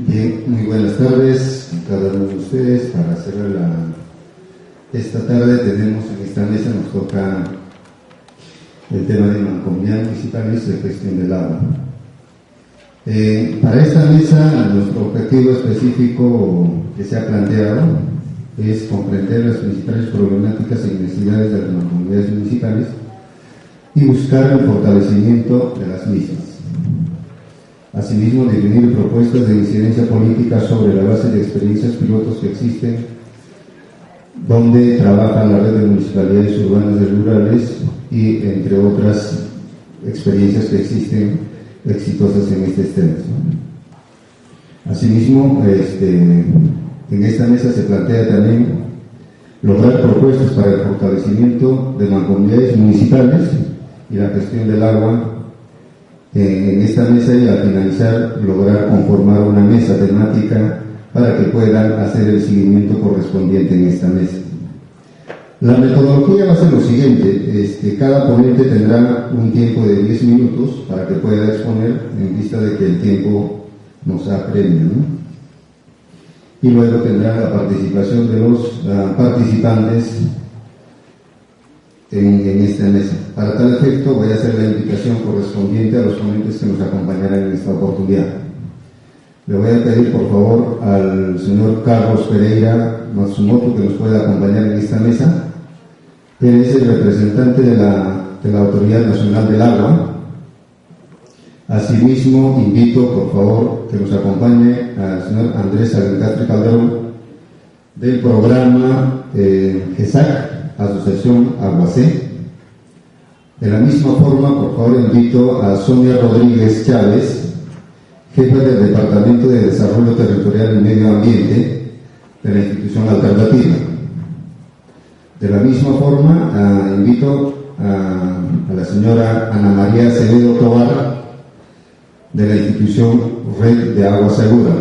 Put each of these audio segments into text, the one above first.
Bien, muy buenas tardes a cada uno de ustedes. Para cerrar esta tarde tenemos en esta mesa, nos toca el tema de mancomunidad municipal y de gestión del agua. Para esta mesa, nuestro objetivo específico que se ha planteado es comprender las principales problemáticas y necesidades de las mancomunidades municipales y buscar el fortalecimiento de las mismas. Asimismo, definir propuestas de incidencia política sobre la base de experiencias pilotos que existen, donde trabajan la red de municipalidades urbanas y rurales y entre otras experiencias que existen exitosas en estos temas, ¿no? Asimismo, en esta mesa se plantea también lograr propuestas para el fortalecimiento de mancomunidades municipales y la gestión del agua. En esta mesa, y al finalizar, lograr conformar una mesa temática para que puedan hacer el seguimiento correspondiente en esta mesa. La metodología va a ser lo siguiente: cada ponente tendrá un tiempo de 10 minutos para que pueda exponer, en vista de que el tiempo nos apremia, ¿no? Y luego tendrá la participación de los participantes en esta mesa. Para tal efecto, voy a hacer la invitación correspondiente a los ponentes que nos acompañarán en esta oportunidad. Le voy a pedir, por favor, al señor Carlos Pereira Matsumoto que nos pueda acompañar en esta mesa. Él es el representante de la Autoridad Nacional del Agua. Asimismo, invito, por favor, que nos acompañe al señor Andrés Alencastre Calderón, del programa GESAC, Asociación Aguacé. De la misma forma, por favor, invito a Sonia Rodríguez Chávez, jefa del Departamento de Desarrollo Territorial y Medio Ambiente de la institución alternativa. De la misma forma, invito a la señora Ana María Acevedo Tobar, de la institución Red de Agua Segura.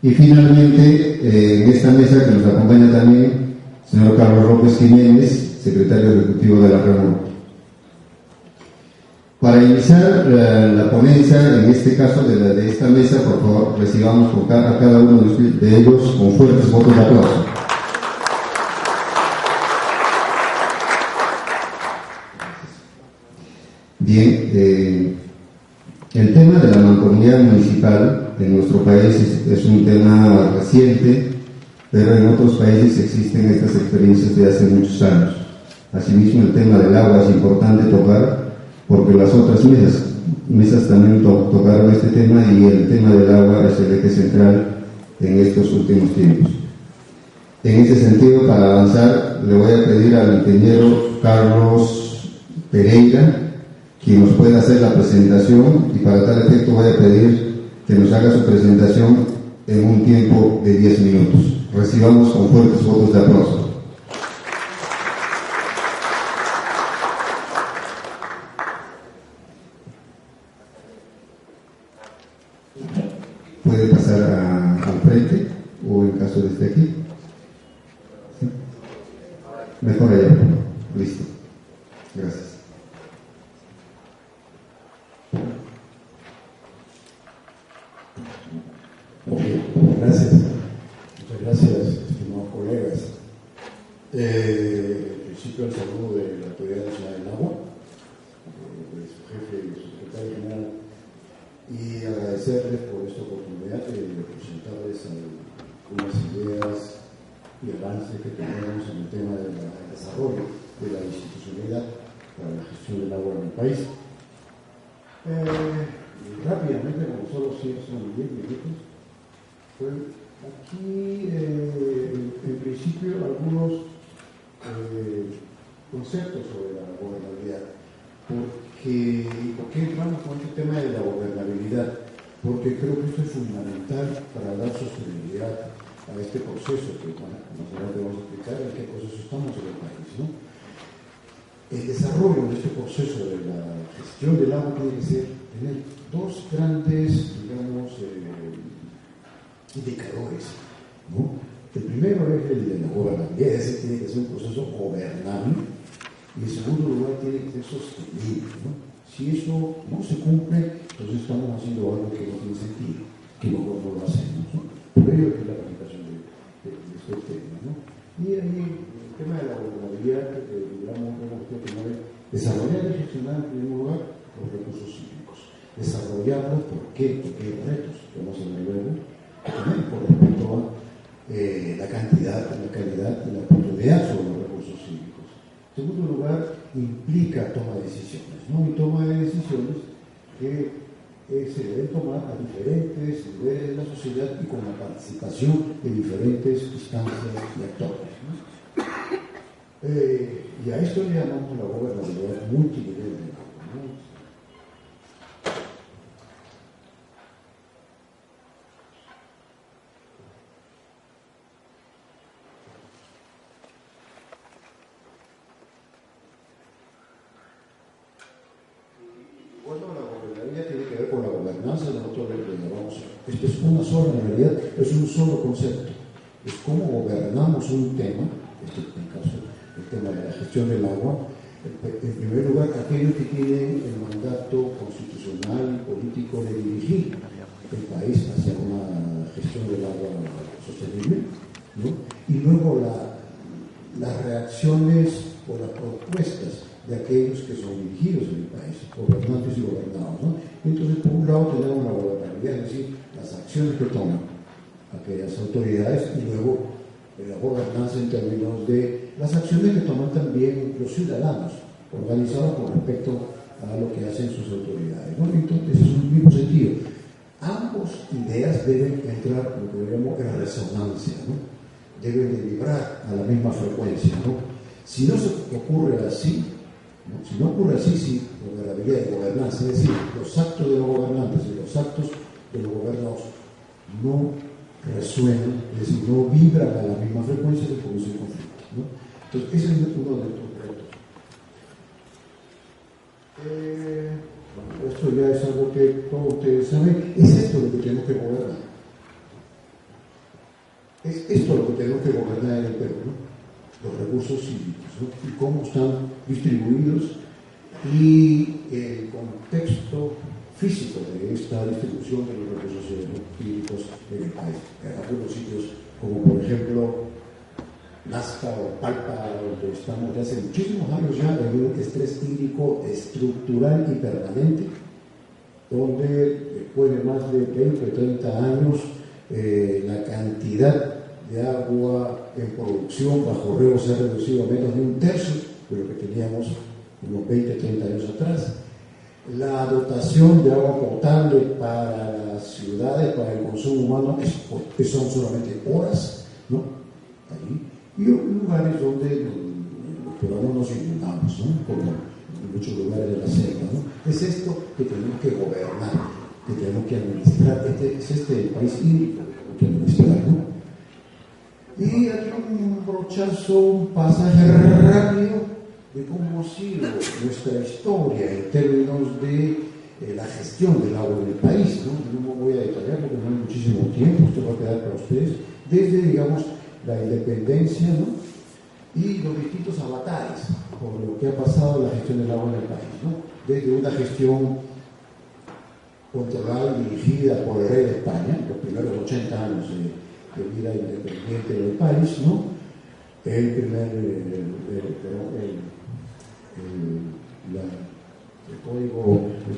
Y finalmente, en esta mesa que nos acompaña también el señor Carlos López Jiménez, secretario ejecutivo de la REMOR. Para iniciar la ponencia, en este caso de esta mesa, por favor, recibamos a cada uno de ellos con fuertes votos de aplauso. Bien, el tema de la mancomunidad municipal en nuestro país es un tema reciente, pero en otros países existen estas experiencias de hace muchos años. Asimismo, el tema del agua es importante tocar, porque las otras mesas también tocaron este tema, y el tema del agua es el eje central en estos últimos tiempos. En ese sentido, para avanzar, le voy a pedir al ingeniero Carlos Pereira quien nos pueda hacer la presentación, y para tal efecto voy a pedir que nos haga su presentación en un tiempo de 10 minutos. Recibamos con fuertes votos de aplauso. Puede pasar al frente, o en caso de esté aquí. ¿Sí? Mejor allá. Listo. Gracias. Gracias. Muchas gracias, estimados colegas. En principio, el saludo de la Autoridad Nacional del Agua, de su jefe y su secretario general, y agradecerles por esta oportunidad de presentarles algunas ideas y avances que tenemos en el tema del desarrollo de la institucionalidad para la gestión del agua en el país. Rápidamente, como solo son 10 minutos, aquí en principio algunos conceptos sobre la gobernabilidad. ¿Por qué entramos con este tema de la gobernabilidad? Porque creo que esto es fundamental para dar sostenibilidad a este proceso que, bueno, más adelante vamos a explicar en qué proceso estamos en el país, ¿no? El desarrollo de este proceso de la gestión del agua tiene que tener dos grandes, digamos, indicadores, ¿no? El primero es el de la gobernabilidad, es decir, tiene que ser un proceso gobernable, y en segundo lugar tiene que ser sostenible, ¿no? Si eso no se cumple, entonces estamos haciendo algo que no tiene sentido. que mejor no lo hacemos, ¿no? Por ello es la aplicación de este tema, ¿no? Y ahí el tema de la gobernabilidad, digamos, hemos tenido que desarrollar y gestionar en primer lugar los recursos hídricos. Desarrollarlos, ¿por qué? Porque hay retos, que vamos a ver luego, también por respecto a la cantidad, la calidad y la oportunidad sobre los recursos hídricos. En segundo lugar, implica toma de decisiones, ¿no? Y toma de decisiones que se deben tomar a diferentes niveles de la sociedad y con la participación de diferentes instancias y actores, ¿no? Y a esto le llamamos la gobernabilidad multinivel del agua, ¿no? Bueno, la gobernabilidad tiene que ver con la gobernanza, nosotros le llamamos, esto es una sola, en realidad es un solo concepto, es cómo gobernamos un tema, en el caso, el tema de la gestión del agua, en primer lugar, aquellos que tienen el mandato constitucional y político de dirigir el país hacia una gestión del agua sostenible, ¿no? Y luego las reacciones o las propuestas de aquellos que son dirigidos en el país, gobernantes y gobernados, ¿no? Entonces, por un lado tenemos la gobernabilidad, es decir, las acciones que toman aquellas autoridades, y luego la gobernanza en términos de las acciones que toman también los ciudadanos, organizados con respecto a lo que hacen sus autoridades, ¿no? Entonces, es un mismo sentido. Ambas ideas deben entrar, lo que llamamos, en resonancia, ¿no? Deben de vibrar a la misma frecuencia, ¿no? Si no se ocurre así, ¿no? Si no ocurre así, si gobernabilidad y gobernanza, es decir, los actos de los gobernantes y los actos de los gobernados no resuenan, es decir, no vibran a la misma frecuencia, se produce conflicto, ¿no? Entonces, ese es uno de nuestros retos. Esto ya es algo que todos ustedes saben, es esto lo que tenemos que gobernar. Es esto lo que tenemos que gobernar en el Perú, ¿no? Los recursos hídricos, ¿no? Y cómo están distribuidos y el contexto físico de esta distribución de los recursos hídricos en el país. En algunos sitios, como por ejemplo Nazca o Palpa, donde estamos ya hace muchísimos años ya en un estrés hídrico estructural y permanente, donde después de más de 20 o 30 años la cantidad de agua en producción bajo riego se ha reducido a menos de un tercio de lo que teníamos unos 20 o 30 años atrás. La dotación de agua potable para las ciudades, para el consumo humano, son solamente horas, ¿no? Allí. Y lugares donde los peruanos nos inundamos, ¿no? Como en muchos lugares de la selva, ¿no? Es esto que tenemos que gobernar, que tenemos que administrar. Es el país hídrico que tenemos que administrar, ¿no? Y aquí un brochazo, un pasaje rápido de cómo ha sido nuestra historia en términos de la gestión del agua en el país, ¿no? No me voy a detallar porque no hay muchísimo tiempo, esto va a quedar para ustedes, desde, digamos, la independencia, ¿no? Y los distintos avatares por lo que ha pasado en la gestión del agua en el país, ¿no? Desde una gestión controlada y dirigida por el rey de España, los primeros 80 años de vida independiente del país, ¿no? El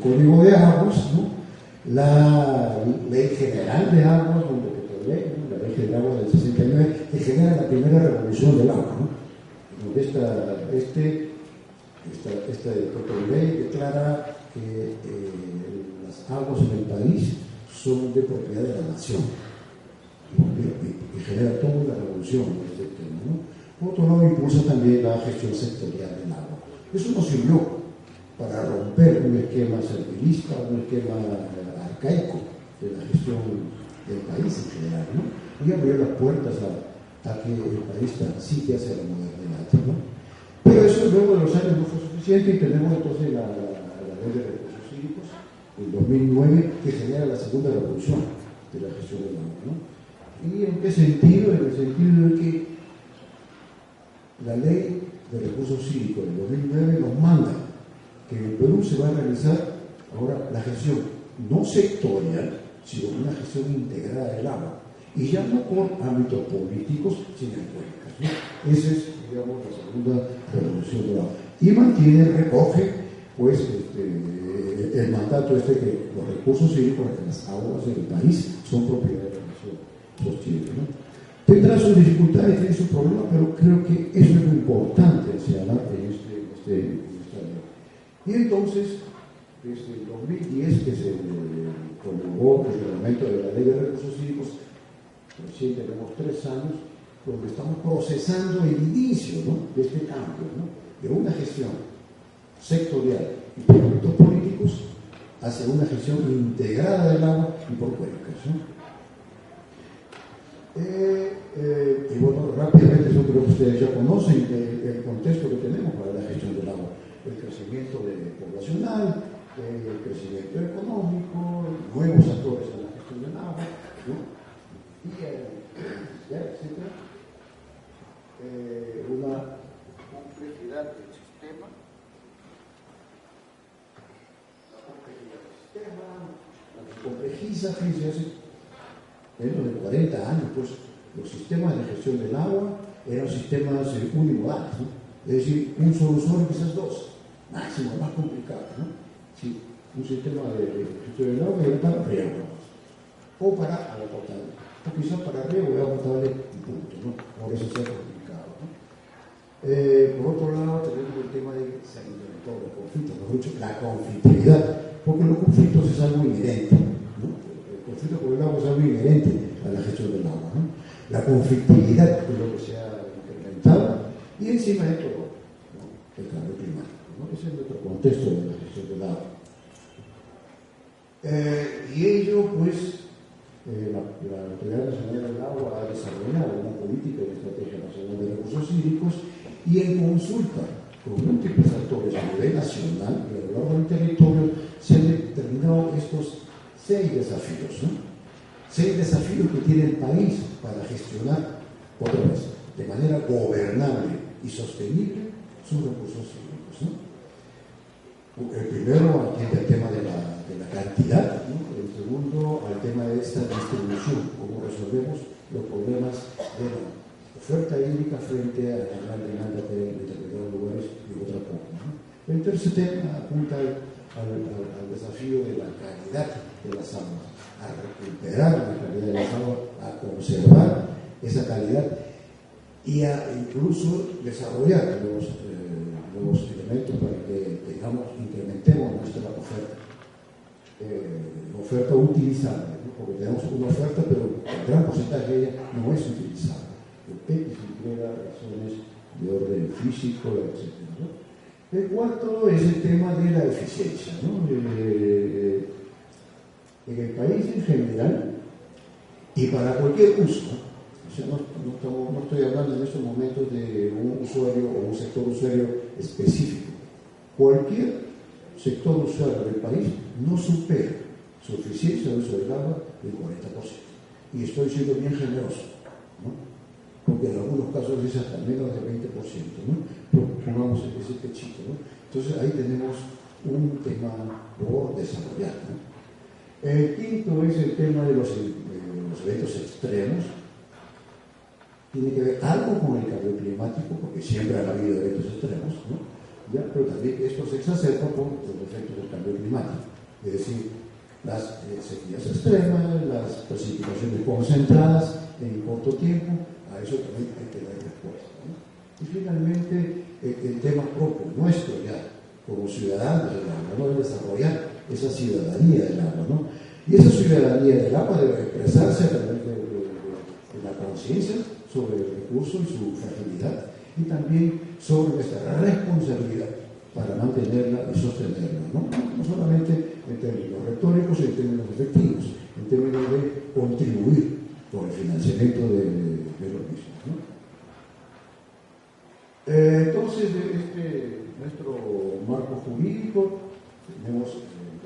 código de aguas, ¿no? La ley general de aguas, la ley general de aguas del 69, que genera la primera revolución del agua, ¿no? Donde esta ley declara que las aguas en el país son de propiedad de la nación, ¿no? Y genera toda una revolución en este tema, ¿no? Por otro lado, impulsa también la gestión sectorial del agua. Eso nos sirvió para romper un esquema servilista, un esquema arcaico de la gestión del país en general, ¿no? Y abrió las puertas a que el país transite hacia la modernidad, ¿no? Pero eso luego de los años no fue suficiente y tenemos entonces la ley de recursos hídricos en 2009 que genera la segunda revolución de la gestión del agua, ¿no? ¿Y en qué sentido? En el sentido de que la ley de recursos hídricos del 2009 nos manda que en Perú se va a realizar ahora la gestión no sectorial, sino una gestión integrada del agua, y ya no por ámbitos políticos, sino en cuencas, ¿no? Esa es, digamos, la segunda revolución del agua. Y recoge, pues, el mandato que los recursos hídricos de las aguas del país son propiedad de la nación sostenible, ¿no? Tendrá sus dificultades, tiene sus problemas, pero creo que eso es lo importante señalar en esta ley. Y entonces, desde el 2010, que se promulgó el reglamento de la Ley de Recursos Hídricos, recién tenemos 3 años, donde estamos procesando el inicio, ¿no?, de este cambio, ¿no?, de una gestión sectorial y por ámbitos políticos hacia una gestión integrada del agua y por cuencas, ¿no? Y bueno, rápidamente, yo creo que ustedes ya conocen el contexto que tenemos para la gestión del agua: el crecimiento poblacional, el crecimiento económico, nuevos actores en la gestión del agua, ¿no?, y etcétera. Una complejidad del sistema, la que complejiza, fíjense, hace menos de 40 años, pues los sistemas de gestión del agua eran sistemas unimodales, ¿no? Es decir, un solo usuario, quizás 2, máximo, más complicado, ¿no? Sí, un sistema de gestión del agua era para riego, o para agua potable, o quizás para riego y agua potable y punto, ¿no? Por eso sea complicado, ¿no? Por otro lado, tenemos el tema de se han incrementado los conflictos, mejor dicho, la conflictividad, porque los conflictos es algo inherente, ¿no? El conflicto por el agua es algo inherente a la gestión del agua, ¿no? La conflictividad es lo que se ha incrementado, y encima de todo, ¿no?, el cambio climático, ¿no? Ese es nuestro contexto de la gestión del agua. Y ello, pues, la Autoridad Nacional del Agua ha desarrollado una política de estrategia nacional de recursos hídricos, y en consulta con múltiples actores a nivel nacional y a lo largo del territorio se han determinado estos 6 desafíos, ¿no? 6 desafíos que tiene el país para gestionar, otra vez, de manera gobernable y sostenible sus recursos hídricos, ¿no? El primero atiende al tema de la cantidad, ¿no? El segundo al tema de esta distribución, cómo resolvemos los problemas de la oferta hídrica frente a la gran demanda que hay en determinados lugares y otra poco, ¿no? El tercer tema apunta al desafío de la calidad de las aguas, a recuperar la calidad de las aguas, a conservar esa calidad y a incluso desarrollar nuevos elementos para que incrementemos nuestra oferta utilizable, ¿no? Porque tenemos una oferta, pero el gran porcentaje de ella no es utilizable. X implica razones de orden físico, etc., ¿no? El cuarto es el tema de la eficiencia, ¿no? En el país en general y para cualquier uso, ¿no? O sea, no estoy hablando en estos momentos de un usuario o un sector usuario específico. Cualquier sector usuario del país no supera su eficiencia de uso del agua del 40%. Y estoy siendo bien generoso, ¿no? Porque en algunos casos es hasta menos del 20%, ¿no? Pongamos ese pechito, ¿no? Entonces ahí tenemos un tema por desarrollar, ¿no? El quinto es el tema de los eventos extremos. Tiene que ver algo con el cambio climático, porque siempre ha habido eventos extremos, ¿no? ¿Ya? Pero también esto se exacerba por los efectos del cambio climático, es decir, las sequías extremas, las precipitaciones concentradas en corto tiempo. A eso también hay que dar respuesta, ¿no? Y finalmente, el tema propio nuestro ya, como ciudadanos del agua, ¿no?, de desarrollar esa ciudadanía del agua, ¿no? Y esa ciudadanía del agua debe expresarse a través de la conciencia sobre el recurso y su fragilidad, y también sobre nuestra responsabilidad para mantenerla y sostenerla, ¿no? No solamente en términos retóricos, en términos efectivos, en términos de contribuir con el financiamiento de los mismos, ¿no? Entonces, de nuestro marco jurídico, tenemos en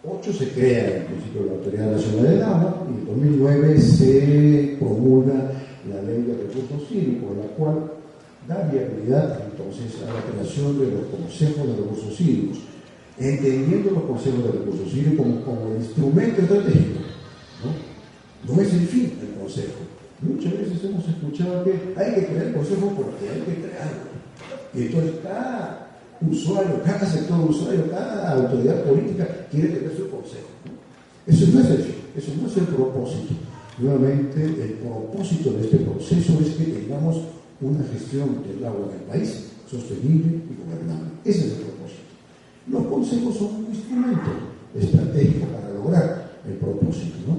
2008 se crea en principio la Autoridad Nacional del Agua, y en 2009 se promulga la Ley de Recursos Hídricos, la cual da viabilidad entonces a la creación de los consejos de recursos hídricos. entendiendo los consejos de recursos hídricos como instrumento estratégico, ¿no? No es el fin del consejo. Muchas veces hemos escuchado que hay que crear el consejo porque hay que crearlo. Y entonces cada usuario, cada sector usuario, cada autoridad política quiere tener su consejo, ¿no? Eso no es el fin, eso no es el propósito. Nuevamente, el propósito de este proceso es que tengamos una gestión del agua en el país sostenible y gobernable. Ese es el propósito. Los consejos son un instrumento estratégico para lograr el propósito, ¿no?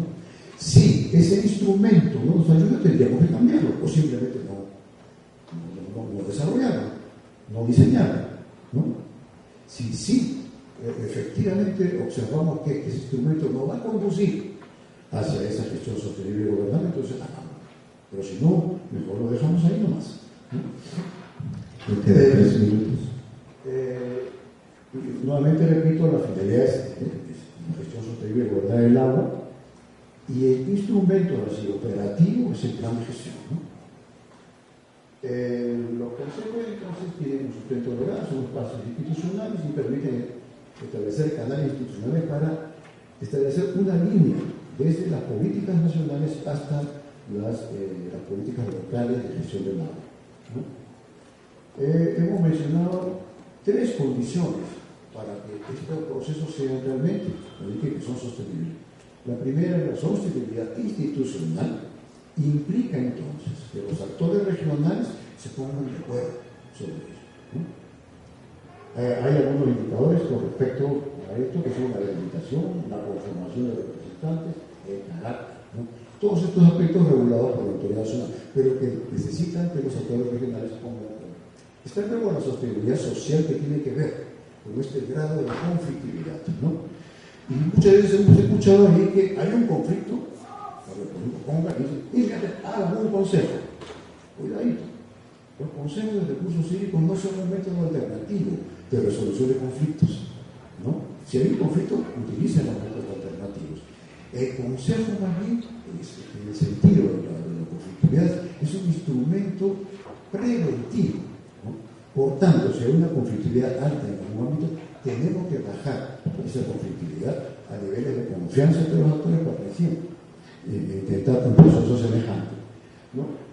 Si ese instrumento no nos ayuda, tendríamos que cambiarlo, o simplemente no desarrollarlo, no diseñarlo, ¿no? Si efectivamente observamos que ese instrumento no va a conducir hacia esa gestión sostenible y gobernable, entonces hagamos. Pero si no, mejor lo dejamos ahí nomás, ¿no? 3 minutos. Nuevamente repito, la finalidad es la gestión sostenible y gobernable del agua, y el instrumento así operativo es el plan de gestión, ¿no? Los consejos entonces tienen un sustento legal, son espacios institucionales y permiten establecer canales institucionales para establecer una línea desde las políticas nacionales hasta las políticas locales de gestión del agua, ¿no? Hemos mencionado 3 condiciones para que estos procesos sean realmente, que son sostenibles. La primera es la sostenibilidad institucional. Implica entonces que los actores regionales se pongan de acuerdo sobre eso, ¿no? Hay algunos indicadores con respecto a esto que son la delimitación, la conformación de representantes, el carácter, ¿no? Todos estos aspectos regulados por la autoridad nacional, pero que necesitan que los actores regionales se pongan de acuerdo. Está luego la sostenibilidad social, que tiene que ver con este grado de conflictividad, ¿no? Y muchas veces hemos escuchado ahí que hay un conflicto, por ejemplo, ponga y dice, haga un consejo. Cuidadito. Los consejos de recursos hídricos no son un método alternativo de resolución de conflictos, ¿no? Si hay un conflicto, utilicen los métodos alternativos. El consejo, más bien, en el sentido de la conflictividad, es un instrumento preventivo, ¿no? Por tanto, si hay una conflictividad alta en algún ámbito, tenemos que bajar esa conflictividad a niveles de confianza entre los actores participantes, intentar un proceso semejante, ¿no?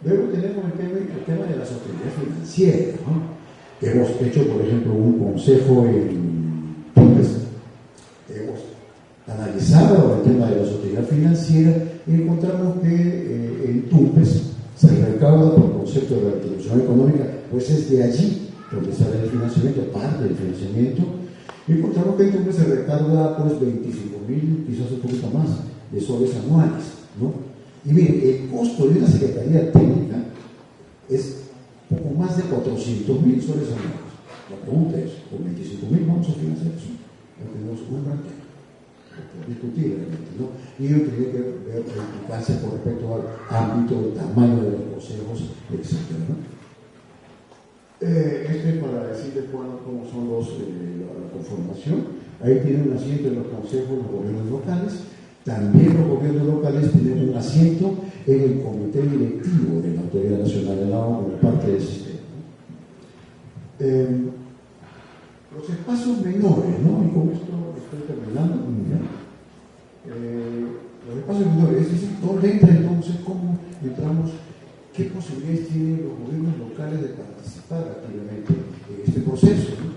Luego tenemos el tema de la sostenibilidad financiera, ¿no? Hemos hecho, por ejemplo, un consejo en Tumbes. Hemos analizado el tema de la sostenibilidad financiera y encontramos que en Tumbes se recauda por concepto de retribución económica, pues es de allí donde sale el financiamiento, parte del financiamiento, y encontramos que entonces se recauda pues 25.000, quizás un poquito más, de soles anuales, ¿no? Y miren, el costo de una secretaría técnica es poco más de 400.000 soles anuales. La pregunta es, ¿con 25.000 vamos a financiar eso? No tenemos un gran tema por discutir realmente, ¿no? Y ello tiene que ver la implicancia con respecto al ámbito, el tamaño de los consejos, etc., ¿no? Este es para decirles cómo son la conformación. Ahí tienen un asiento en los consejos los gobiernos locales. También los gobiernos locales tienen un asiento en el comité directivo de la Autoridad Nacional del Agua como parte del sistema. Los espacios menores, ¿no? Y con esto estoy terminando. Los espacios menores, es decir, ¿dónde entra entonces? ¿Cómo entramos? ¿Qué posibilidades tienen los gobiernos locales de participar activamente en este proceso, ¿no?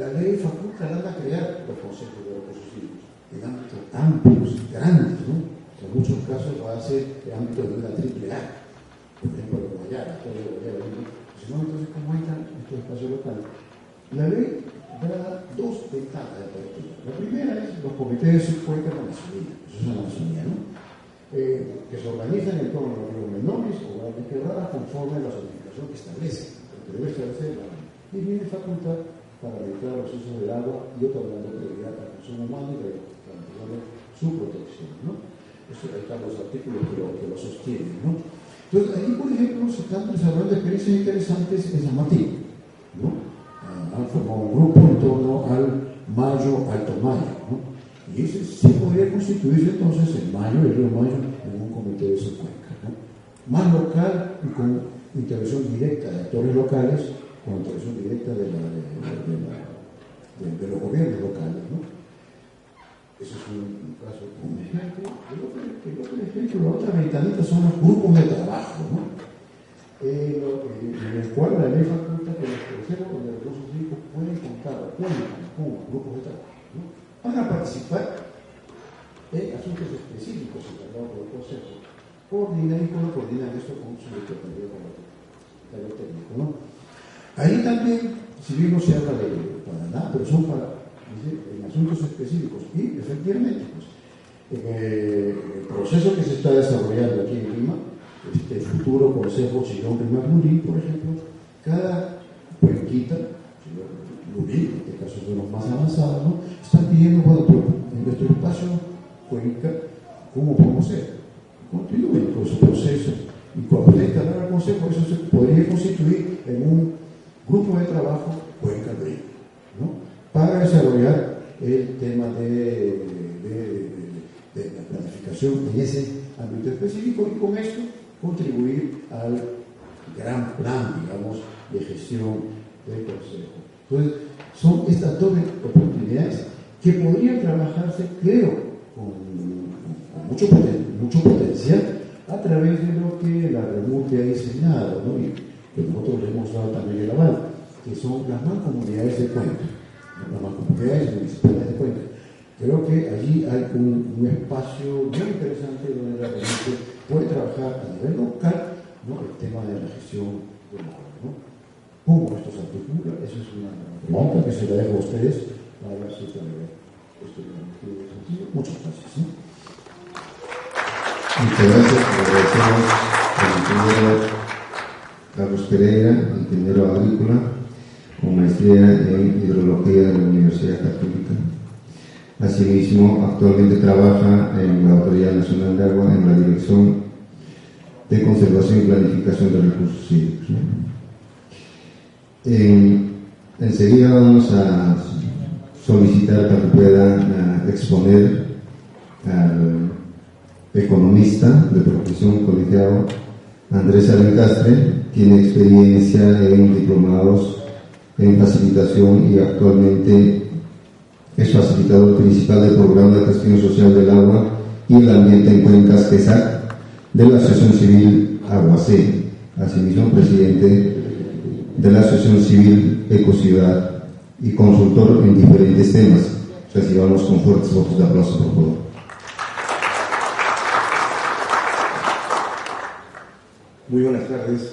La ley faculta a crear los consejos de recursos hídricos en ámbitos amplios, grandes, ¿no? En muchos casos va a ser el ámbito de una AAA, por ejemplo, de Guayana, todo de Guayana, ¿no? Si no, entonces, ¿cómo entran estos espacios locales? La ley da 2 ventanas de apertura. La primera es los comités de subcuenca de la Amazonía, eso es la Amazonía, ¿no? Que se organizan en torno a los ríos menores o grandes quebradas conforme a la zonificación que establece, que debe establecer la ley. Y tiene facultad para limitar los usos del agua y otorgando prioridad al consumo humano y garantizando su protección, ¿no? Eso, ahí están los artículos que lo sostienen, ¿no? Entonces, ahí, por ejemplo, se están desarrollando experiencias interesantes en San Martín, ¿no? Han formado un grupo en torno al Alto Mayo, ¿no? Y ese sí podría constituirse entonces el río Mayo, en un comité de subcuenca, ¿no? Más local y con intervención directa de actores locales con intervención directa de los gobiernos locales, ¿no? Eso es un caso como ejemplo. El otro ejemplo, la otra ventanita son los grupos de trabajo, ¿no? En el cual la ley faculta que los consejos de recursos hídricos pueden contar con grupos de trabajo, ¿no? Para participar en asuntos específicos encargados por el consejo. Coordinan esto con su secretaría técnico, ¿no? Ahí también, si bien no se habla de Paraná, pero son en asuntos específicos. Y efectivamente, pues, en el proceso que se está desarrollando aquí en Lima, este futuro Consejo Sillón Lima Lurín, por ejemplo, cada cuenquita, Lurín, en este caso son los más avanzados, ¿no? Están pidiendo, bueno, en nuestro espacio cuenca, ¿cómo podemos ser? Continúen con su proceso. Y cuando se instalara el Consejo, eso se podría constituir en un grupo de trabajo Cuenca Lurín, ¿no? Para desarrollar el tema de la planificación en ese ámbito específico y con esto contribuir al gran plan, digamos, de gestión del Consejo. Entonces, son estas dos oportunidades que podrían trabajarse, creo, con mucho potencial a través de lo que la REMURTE ha diseñado, ¿no? Y que nosotros le hemos dado también el aval, que son las mancomunidades de Cuenca, las mancomunidades municipales de Cuenca. Creo que allí hay un espacio muy interesante donde la REMURTE puede trabajar a nivel local, ¿no? El tema de la gestión del agua, ¿no? ¿Cómo esto se articula? Esa es una pregunta que se la dejo a ustedes para su tarea. Muchas gracias, ¿sí? Muchas gracias. Agradecemos al ingeniero Carlos Pereira, ingeniero agrícola, con maestría en hidrología de la Universidad Católica. Asimismo, actualmente trabaja en la Autoridad Nacional de Agua en la Dirección de Conservación y Planificación de Recursos Hídricos, ¿no? Enseguida vamos a solicitar para que pueda exponer al economista de profesión colegiado Andrés Alencastre. Tiene experiencia en diplomados en facilitación y actualmente es facilitador principal del Programa de Gestión Social del Agua y el Ambiente en Cuencas (GESAC) de la Asociación Civil Aguacé. Asimismo, presidente de la Asociación Civil Ecociudad y consultor en diferentes temas. Recibamos con fuertes votos de aplauso, por favor. Muy buenas tardes,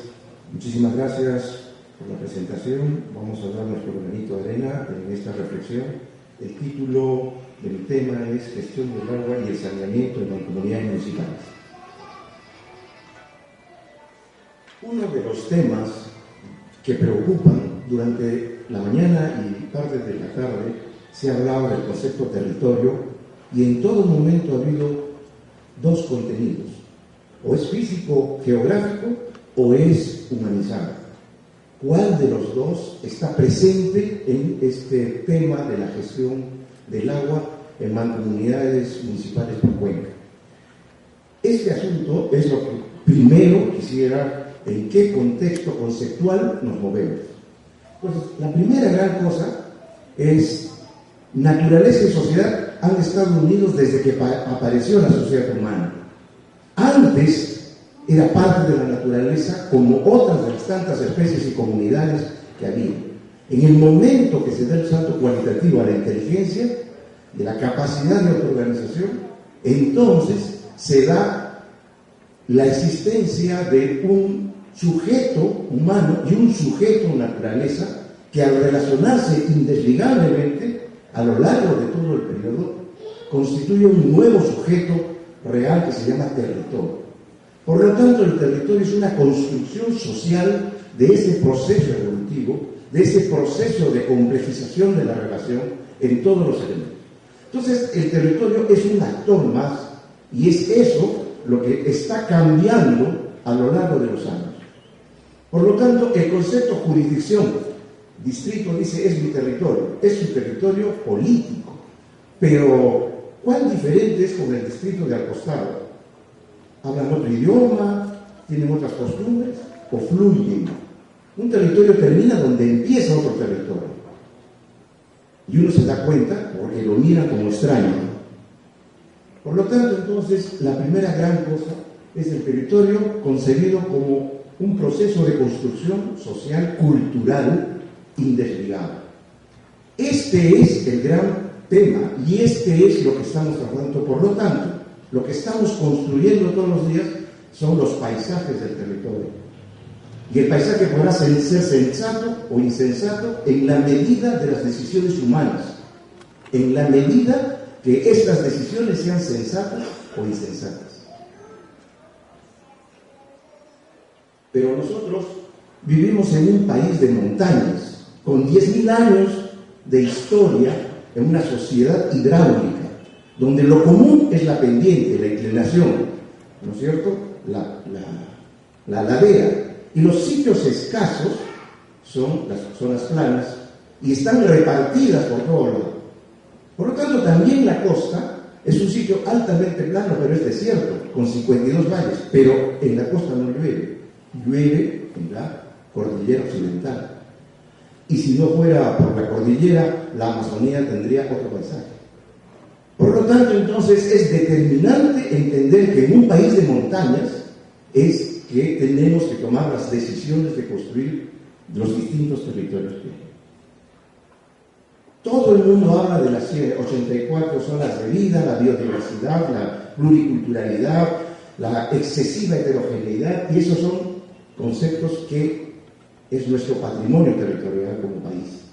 muchísimas gracias por la presentación. Vamos a dar nuestro granito de arena en esta reflexión. El título del tema es Gestión del agua y el saneamiento en mancomunidades municipales. Uno de los temas que preocupan durante la mañana y parte de la tarde se ha hablado del concepto territorio y en todo momento ha habido dos contenidos: o es físico geográfico o es humanizado. ¿Cuál de los dos está presente en este tema de la gestión del agua en mancomunidades municipales de Cuenca? Este asunto es lo que primero quisiera, en qué contexto conceptual nos movemos. Pues la primera gran cosa es: naturaleza y sociedad han estado unidos desde que apareció la sociedad humana. Antes era parte de la naturaleza como otras de las tantas especies y comunidades que había. En el momento que se da el salto cualitativo a la inteligencia, de la capacidad de autoorganización, entonces se da la existencia de un sujeto humano y un sujeto naturaleza que, al relacionarse indesligablemente a lo largo de todo el periodo, constituye un nuevo sujeto real que se llama territorio. Por lo tanto, el territorio es una construcción social de ese proceso evolutivo, de ese proceso de complejización de la relación en todos los elementos. Entonces, el territorio es un actor más, y es eso lo que está cambiando a lo largo de los años. Por lo tanto, el concepto jurisdicción, distrito, dice, es mi territorio, es su territorio político. Pero, ¿cuán diferente es con el distrito de al costado? ¿Hablan otro idioma? ¿Tienen otras costumbres? ¿O fluyen? Un territorio termina donde empieza otro territorio. Y uno se da cuenta porque lo mira como extraño. Por lo tanto, entonces, la primera gran cosa es el territorio concebido como un proceso de construcción social, cultural, indesligado. Este es el gran tema y este es lo que estamos tratando. Por lo tanto, lo que estamos construyendo todos los días son los paisajes del territorio. Y el paisaje podrá ser sensato o insensato en la medida de las decisiones humanas, en la medida que estas decisiones sean sensatas o insensatas. Pero nosotros vivimos en un país de montañas, con 10.000 años de historia, en una sociedad hidráulica, donde lo común es la pendiente, la inclinación, ¿no es cierto?, la ladera. Y los sitios escasos son las zonas planas y están repartidas por todo lado. Por lo tanto, también la costa es un sitio altamente plano, pero es desierto, con 52 valles. Pero en la costa no llueve, llueve en la cordillera occidental. Y si no fuera por la cordillera, la Amazonía tendría otro paisaje. Por lo tanto, entonces, es determinante entender que en un país de montañas es que tenemos que tomar las decisiones de construir los distintos territorios que hay. Todo el mundo habla de las 84 zonas de vida, la biodiversidad, la pluriculturalidad, la excesiva heterogeneidad, y esos son conceptos que es nuestro patrimonio territorial como país.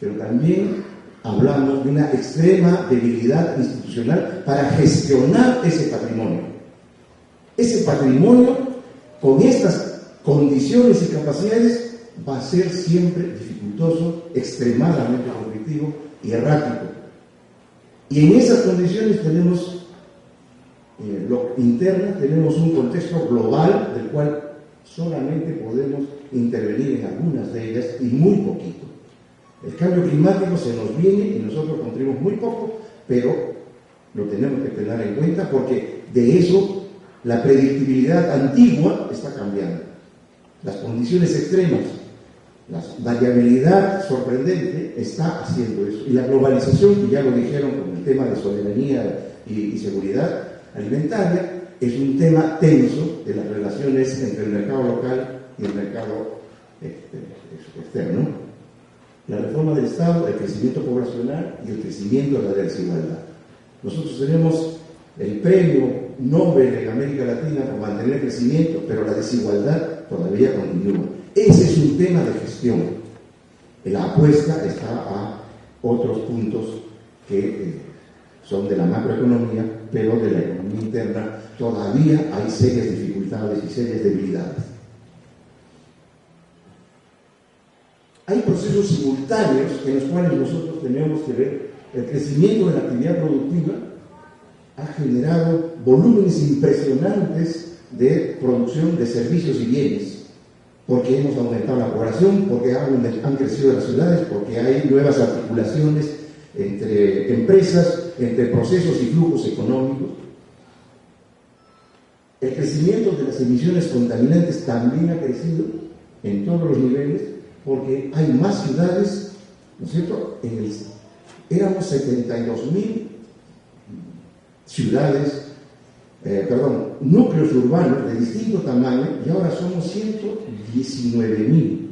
Pero también hablamos de una extrema debilidad institucional para gestionar ese patrimonio. Ese patrimonio, con estas condiciones y capacidades, va a ser siempre dificultoso, extremadamente conflictivo y errático. Y en esas condiciones tenemos, lo interno, tenemos un contexto global del cual solamente podemos intervenir en algunas de ellas y muy poquito. El cambio climático se nos viene y nosotros contribuimos muy poco, pero lo tenemos que tener en cuenta porque de eso la predictibilidad antigua está cambiando. Las condiciones extremas, la variabilidad sorprendente está haciendo eso. Y la globalización, que ya lo dijeron con el tema de soberanía y seguridad alimentaria, es un tema tenso de las relaciones entre el mercado local y el mercado externo. La reforma del Estado, el crecimiento poblacional y el crecimiento de la desigualdad. Nosotros tenemos el premio Nobel en América Latina por mantener el crecimiento, pero la desigualdad todavía continúa. Ese es un tema de gestión. La apuesta está a otros puntos que son de la macroeconomía, pero de la economía interna todavía hay serias dificultades y serias debilidades. Hay procesos simultáneos en los cuales nosotros tenemos que ver. El crecimiento de la actividad productiva ha generado volúmenes impresionantes de producción de servicios y bienes, porque hemos aumentado la población, porque han crecido las ciudades, porque hay nuevas articulaciones entre empresas, entre procesos y flujos económicos. El crecimiento de las emisiones contaminantes también ha crecido en todos los niveles, porque hay más ciudades, ¿no es cierto? Éramos 72.000 ciudades, núcleos urbanos de distinto tamaño, y ahora somos 119.000.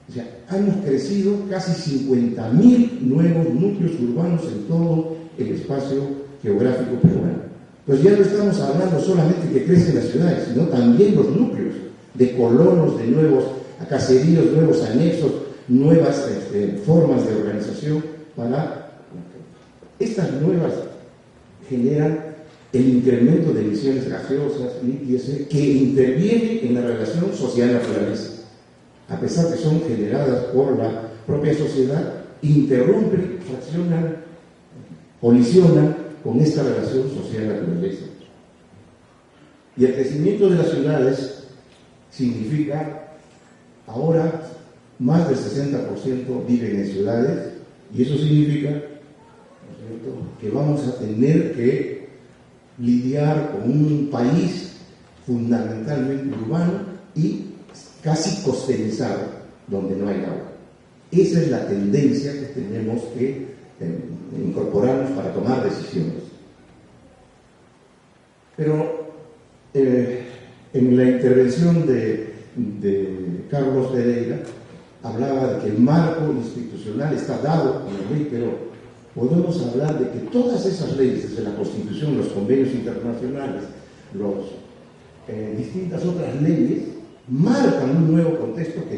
O sea, hemos crecido casi 50.000 nuevos núcleos urbanos en todo el espacio geográfico peruano. Pues ya no estamos hablando solamente que crecen las ciudades, sino también los núcleos de colonos, de nuevos caseríos, nuevos anexos, nuevas formas de organización para... Estas nuevas generan el incremento de emisiones gaseosas y que interviene en la relación social-naturaleza. A pesar que son generadas por la propia sociedad, interrumpen, fraccionan, colisionan con esta relación social-naturaleza. Y el crecimiento de las ciudades significa, ahora más del 60% viven en ciudades, y eso significa, ¿no es cierto?, que vamos a tener que lidiar con un país fundamentalmente urbano y casi costerizado. donde no hay agua. Esa es la tendencia que tenemos que incorporarnos para tomar decisiones. Pero en la intervención de Carlos Pereira hablaba de que el marco institucional está dado con la ley, pero podemos hablar de que todas esas leyes, desde la Constitución, los convenios internacionales, distintas otras leyes, marcan un nuevo contexto que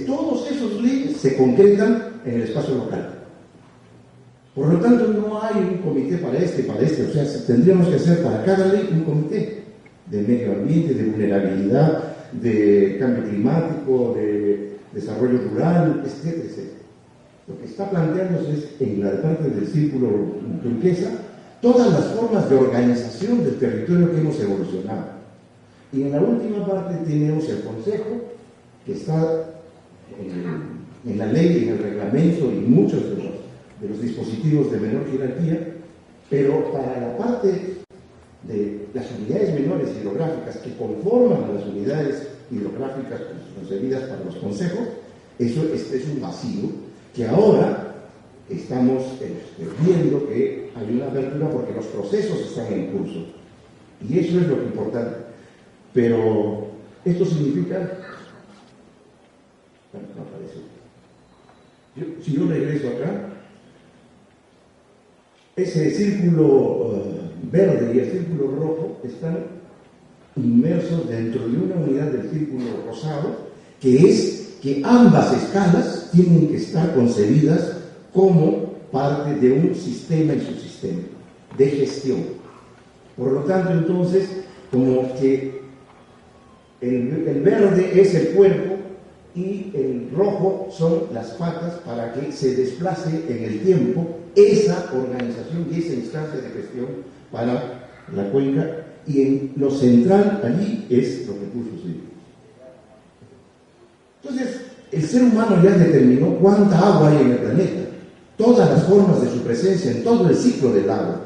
todas esas leyes se concretan en el espacio local. Por lo tanto, no hay un comité para este, o sea, tendríamos que hacer para cada ley un comité de medio ambiente, de vulnerabilidad, de cambio climático, de desarrollo rural, etcétera, etcétera. Lo que está planteándose es, en la parte del círculo turquesa, todas las formas de organización del territorio que hemos evolucionado. Y en la última parte tenemos el Consejo, que está en la ley, en el reglamento y muchos de los dispositivos de menor jerarquía, pero para la parte de las unidades menores hidrográficas que conforman a las unidades hidrográficas concebidas para los consejos, este es un vacío que ahora estamos viendo que hay una apertura porque los procesos están en curso. Y eso es lo que es importante. Pero esto significa... Bueno, no aparece. Si yo regreso acá, ese círculo verde y el círculo rojo están inmersos dentro de una unidad del círculo rosado, que es que ambas escalas tienen que estar concebidas como parte de un sistema y subsistema de gestión. Por lo tanto, entonces, como que el verde es el cuerpo y el rojo son las patas para que se desplace en el tiempo esa organización y esa instancia de gestión para la cuenca, y en lo central allí es los recursos hídricos. Entonces, el ser humano ya determinó cuánta agua hay en el planeta, todas las formas de su presencia en todo el ciclo del agua,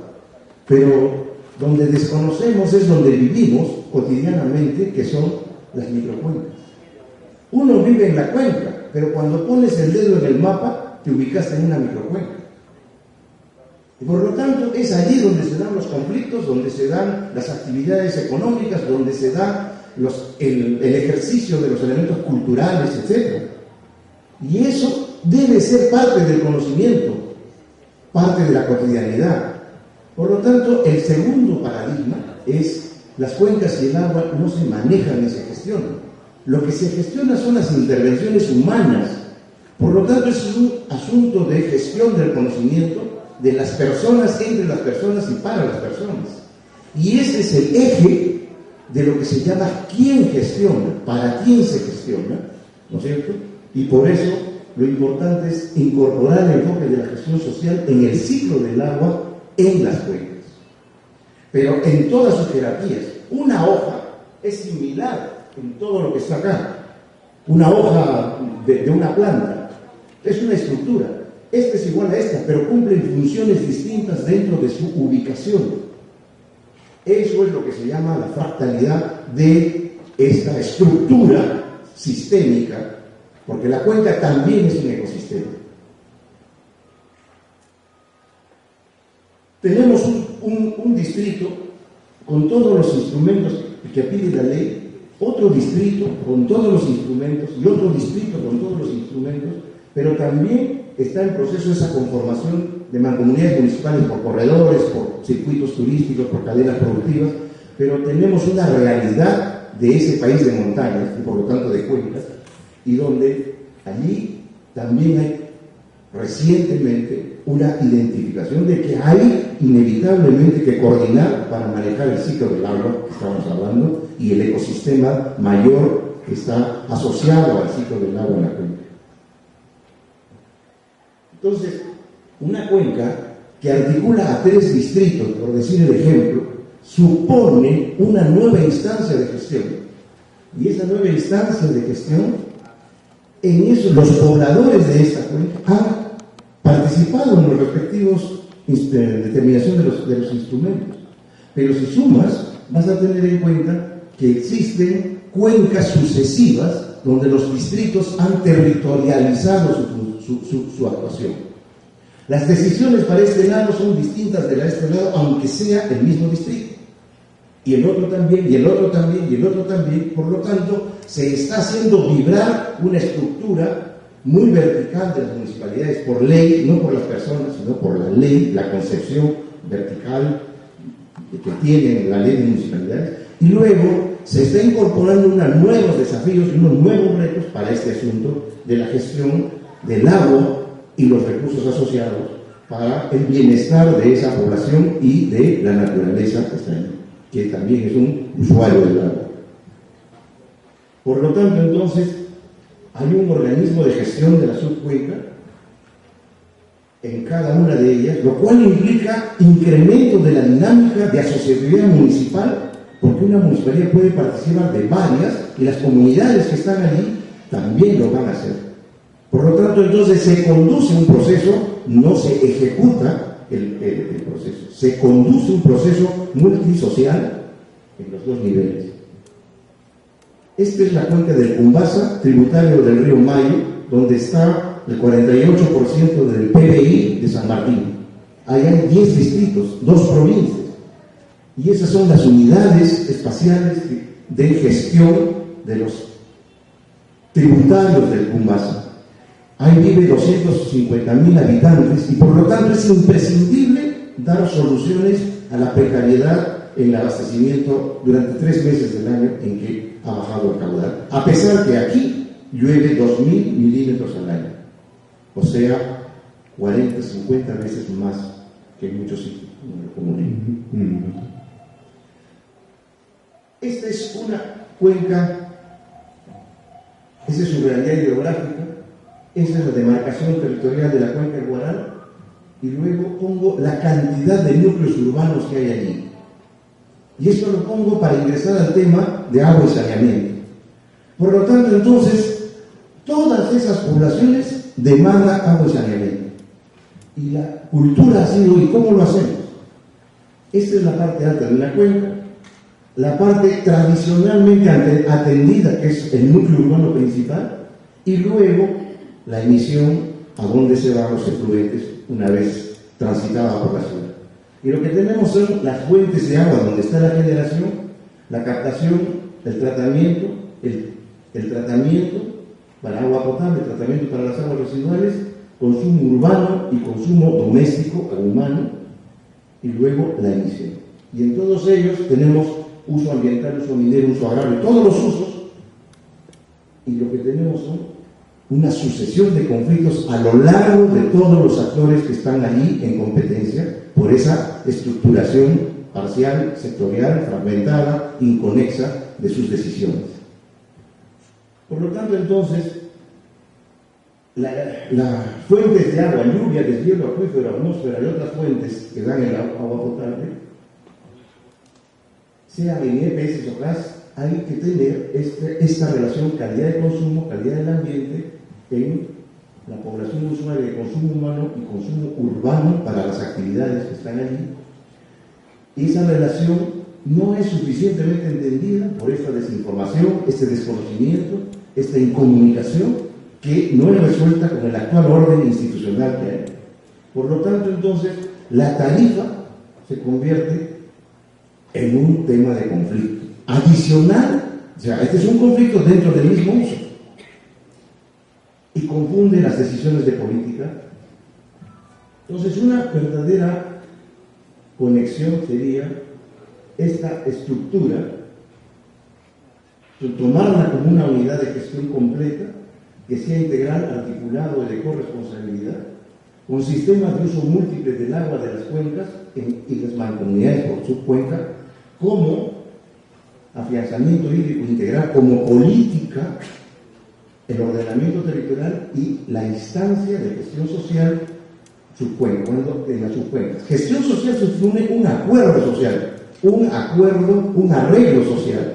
pero donde desconocemos es donde vivimos cotidianamente, que son las microcuencas. Uno vive en la cuenca, pero cuando pones el dedo en el mapa, te ubicaste en una microcuenca. Y por lo tanto, es allí donde se dan los conflictos, donde se dan las actividades económicas, donde se da el ejercicio de los elementos culturales, etc. Y eso debe ser parte del conocimiento, parte de la cotidianidad. Por lo tanto, el segundo paradigma es: las cuencas y el agua no se manejan ni se gestionan. Lo que se gestiona son las intervenciones humanas. Por lo tanto, es un asunto de gestión del conocimiento de las personas, entre las personas y para las personas. Y ese es el eje de lo que se llama quién gestiona, para quién se gestiona, ¿no es cierto? Y por eso lo importante es incorporar el enfoque de la gestión social en el ciclo del agua en las cuencas. Pero en todas sus jerarquías, una hoja es similar en todo lo que está acá. Una hoja de una planta es una estructura. Esta es igual a esta, pero cumplen funciones distintas dentro de su ubicación. Eso es lo que se llama la fractalidad de esta estructura sistémica, porque la cuenca también es un ecosistema. Tenemos un distrito con todos los instrumentos que pide la ley, otro distrito con todos los instrumentos y otro distrito con todos los instrumentos, pero también está en proceso esa conformación de mancomunidades municipales por corredores, por circuitos turísticos, por cadenas productivas, pero tenemos una realidad de ese país de montañas y por lo tanto de cuencas, y donde allí también hay recientemente una identificación de que hay inevitablemente que coordinar para manejar el ciclo del agua que estamos hablando y el ecosistema mayor que está asociado al ciclo del agua en la cuenca. Entonces, una cuenca que articula a 3 distritos, por decir el ejemplo, supone una nueva instancia de gestión. Y esa nueva instancia de gestión, en eso los pobladores de esta cuenca han participado en los respectivos determinación de los instrumentos. Pero si sumas, vas a tener en cuenta que existen cuencas sucesivas donde los distritos han territorializado su actuación. Las decisiones para este lado son distintas de la de este lado, aunque sea el mismo distrito. Y el otro también, y el otro también, y el otro también. Por lo tanto, se está haciendo vibrar una estructura muy vertical de las municipalidades por ley, no por las personas, sino por la ley, la concepción vertical que tiene la ley de municipalidades. Y luego se está incorporando unos nuevos desafíos y unos nuevos retos para este asunto de la gestión del agua y los recursos asociados para el bienestar de esa población y de la naturaleza que está ahí, que también es un usuario del agua. Por lo tanto, entonces, hay un organismo de gestión de la subcuenca en cada una de ellas, lo cual implica incremento de la dinámica de asociatividad municipal, porque una municipalidad puede participar de varias y las comunidades que están allí también lo van a hacer. Por lo tanto, entonces se conduce un proceso, no se ejecuta el proceso, se conduce un proceso multisocial en los dos niveles. Esta es la cuenca del Cumbasa, tributario del río Mayo, donde está el 48% del PBI de San Martín. Ahí hay 10 distritos, 2 provincias. Y esas son las unidades espaciales de gestión de los tributarios del Cumbasa. Ahí vive 250.000 habitantes y por lo tanto es imprescindible dar soluciones a la precariedad en el abastecimiento durante 3 meses del año en que ha bajado el caudal, a pesar que aquí llueve 2.000 milímetros al año, o sea, 40, 50 veces más que en muchos sitios, como esta es una cuenca, esa es su realidad geográfica, esa es la demarcación territorial de la cuenca del Guaral, y luego pongo la cantidad de núcleos urbanos que hay allí. Y esto lo pongo para ingresar al tema de agua y saneamiento. Por lo tanto, entonces, todas esas poblaciones demandan agua y saneamiento. Y la cultura ha sido, ¿y cómo lo hacemos? Esta es la parte alta de la cuenca, la parte tradicionalmente atendida, que es el núcleo urbano principal, y luego la emisión a donde se van los efluentes una vez transitada por la ciudad. Y lo que tenemos son las fuentes de agua donde está la generación, la captación, el tratamiento, el tratamiento para agua potable, el tratamiento para las aguas residuales, consumo urbano y consumo doméstico humano, y luego la emisión. Y en todos ellos tenemos uso ambiental, uso minero, uso agrario, todos los usos, y lo que tenemos son una sucesión de conflictos a lo largo de todos los actores que están allí en competencia por esa estructuración parcial, sectorial, fragmentada, inconexa de sus decisiones. Por lo tanto, entonces, las fuentes de agua, lluvia, deshielo, acuífero, atmósfera y otras fuentes que dan el agua potable, sean en EPS o gas, hay que tener esta relación calidad de consumo, calidad del ambiente en la población usuaria de consumo humano y consumo urbano para las actividades que están allí. Y esa relación no es suficientemente entendida por esta desinformación, este desconocimiento, esta incomunicación que no es resuelta con el actual orden institucional que hay. Por lo tanto, entonces, la tarifa se convierte en un tema de conflicto adicional. O sea, este es un conflicto dentro del mismo uso y confunde las decisiones de política. Entonces, una verdadera conexión sería esta estructura, tomarla como una unidad de gestión completa, que sea integral, articulado y de corresponsabilidad, con sistemas de uso múltiple del agua de las cuencas y las mancomunidades por subcuenca, como afianzamiento hídrico integral, como política, el ordenamiento territorial y la instancia de gestión social subcuenca, en las subcuencas. Gestión social supone un acuerdo social, un acuerdo, un arreglo social,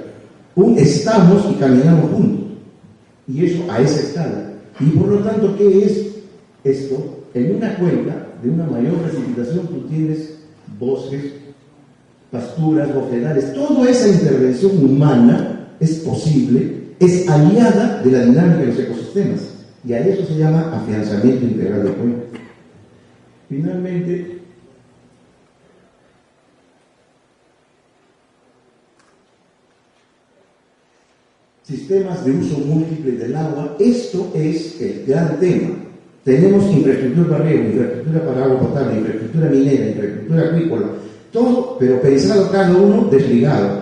estamos y caminamos juntos. Y eso a esa escala. Y por lo tanto, ¿qué es esto? En una cuenca de una mayor precipitación tú tienes bosques, pasturas, bofedales. Toda esa intervención humana es posible es aliada de la dinámica de los ecosistemas, y a eso se llama afianzamiento integral de cuenca. Finalmente, sistemas de uso múltiple del agua. Esto es el gran tema. Tenemos infraestructura para riego, infraestructura para agua potable, infraestructura minera, infraestructura agrícola, todo, pero pensado cada uno desligado.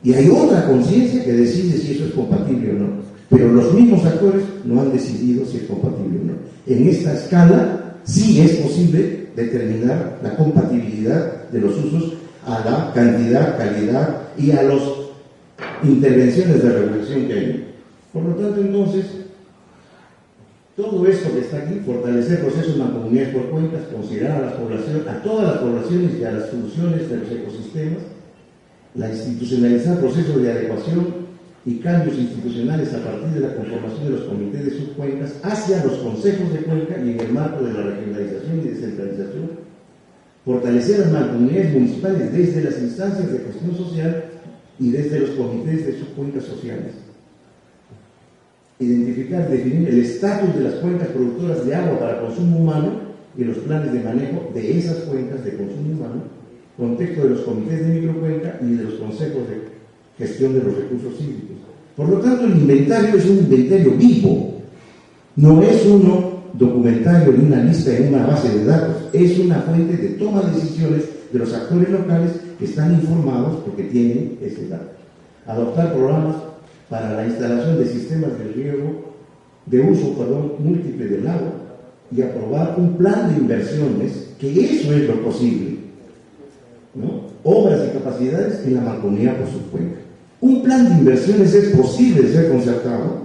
Y hay otra conciencia que decide si eso es compatible o no. Pero los mismos actores no han decidido si es compatible o no. En esta escala sí es posible determinar la compatibilidad de los usos a la cantidad, calidad y a las intervenciones de regulación que hay. Por lo tanto, entonces, todo esto que está aquí, fortalecer procesos mancomunidades por cuencas, considerar a las poblaciones, a todas las poblaciones y a las funciones de los ecosistemas, la institucionalizar procesos de adecuación y cambios institucionales a partir de la conformación de los comités de subcuencas hacia los consejos de cuenca y en el marco de la regionalización y descentralización, fortalecer las mancomunidades municipales desde las instancias de gestión social y desde los comités de subcuencas sociales, identificar, definir el estatus de las cuencas productoras de agua para consumo humano y los planes de manejo de esas cuencas de consumo humano, contexto de los comités de microcuenca y de los consejos de gestión de los recursos hídricos. Por lo tanto, el inventario es un inventario vivo, no es uno documentario ni una lista en una base de datos, es una fuente de toma de decisiones de los actores locales que están informados porque tienen ese dato. Adoptar programas para la instalación de sistemas de riego, de uso, múltiple del agua, y aprobar un plan de inversiones, que eso es lo posible, ¿no? Obras y capacidades en la mancomunidad por subcuenca. Un plan de inversiones es posible de ser concertado,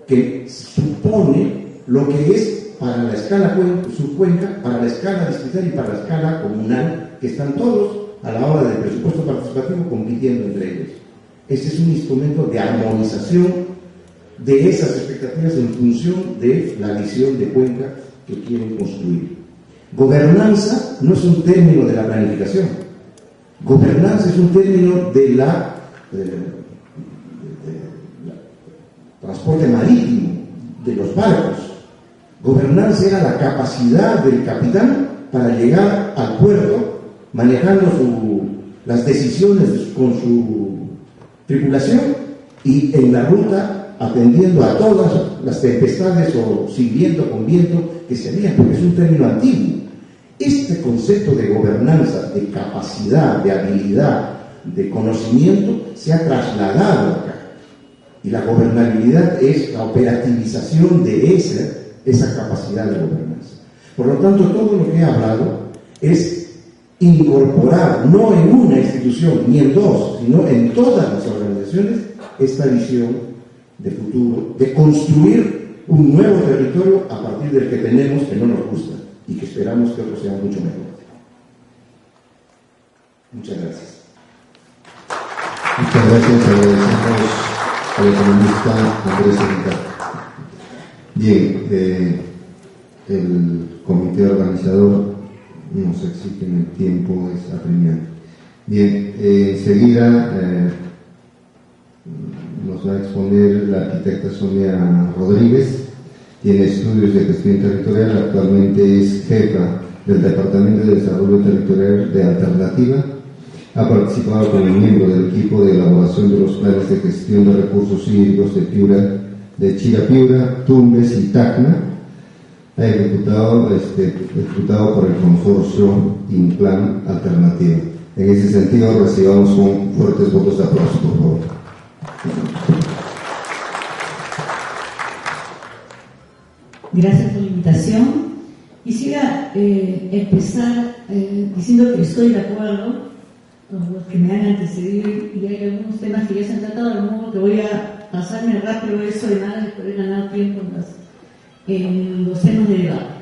que supone lo que es para la escala subcuenca, para la escala distrital y para la escala comunal, que están todos a la hora del presupuesto participativo compitiendo entre ellos. Este es un instrumento de armonización de esas expectativas en función de la visión de cuenca que quieren construir. Gobernanza no es un término de la planificación. Gobernanza es un término de transporte marítimo, de los barcos. Gobernanza era la capacidad del capitán para llegar al puerto manejando las decisiones con su tripulación y en la ruta atendiendo a todas las tempestades o sin viento, con viento que se habían, porque es un término antiguo. Este concepto de gobernanza, de capacidad, de habilidad, de conocimiento, se ha trasladado acá. Y la gobernabilidad es la operativización de esa capacidad de gobernanza. Por lo tanto, todo lo que he hablado es incorporar, no en una institución, ni en dos, sino en todas las organizaciones, esta visión de futuro, de construir un nuevo territorio a partir del que tenemos, que no nos gusta, y que esperamos que otro sea mucho mejor. Muchas gracias. Muchas gracias, agradecemos al economista Andrés Ricardo. Bien, el comité organizador nos exige el tiempo, es apremiante. Bien, enseguida nos va a exponer la arquitecta Sonia Rodríguez. Tiene estudios de gestión territorial, actualmente es jefa del Departamento de Desarrollo Territorial de Alternativa. Ha participado como miembro del equipo de elaboración de los planes de gestión de recursos hídricos de Chirapiura, Tumbes y Tacna. Ha ejecutado por el consorcio Implan Alternativa. En ese sentido, recibamos con fuertes votos de aplauso, por favor. Gracias por la invitación. Quisiera empezar diciendo que estoy de acuerdo con los que me han antecedido y hay algunos temas que ya se han tratado, de modo que voy a pasarme rápido eso de nada de poder ganar tiempo en los temas de debate.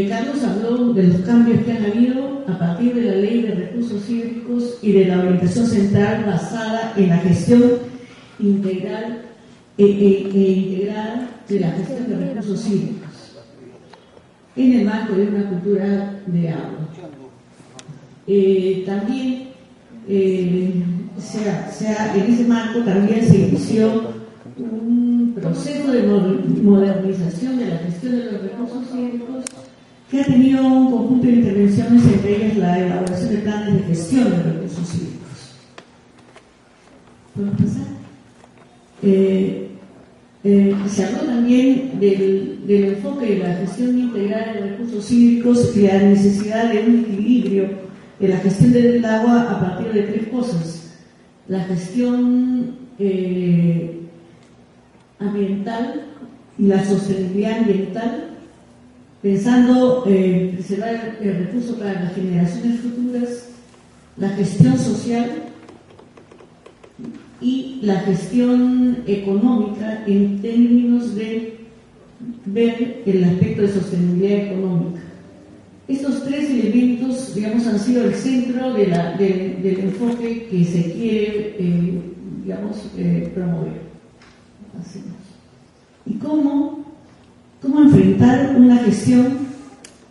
Carlos habló de los cambios que han habido a partir de la Ley de Recursos Hídricos y de la orientación central basada en la gestión integral integral de la gestión de recursos hídricos en el marco de una cultura de agua. También en ese marco también se inició un proceso de modernización de la gestión de los recursos hídricos que ha tenido un conjunto de intervenciones, entre ellas la elaboración de planes de gestión de recursos hídricos. ¿Podemos pasar? Se habló también del enfoque de la gestión integral de recursos hídricos y la necesidad de un equilibrio de la gestión del agua a partir de tres cosas: la gestión ambiental y la sostenibilidad ambiental, pensando en preservar el recurso para las generaciones futuras, la gestión social y la gestión económica en términos de ver el aspecto de sostenibilidad económica. Estos tres elementos, digamos, han sido el centro del enfoque que se quiere, promover. ¿Y cómo enfrentar una gestión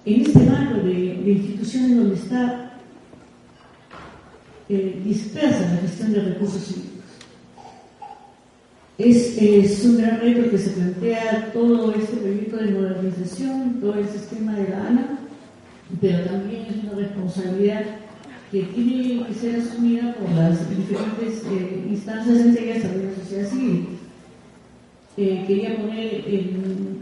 en este marco de instituciones donde está dispersa la gestión de recursos hídricos? Es un gran reto que se plantea todo este proyecto de modernización, todo el sistema de la ANA, pero también es una responsabilidad que tiene que ser asumida por las diferentes instancias, entre ellas también la sociedad civil. Quería poner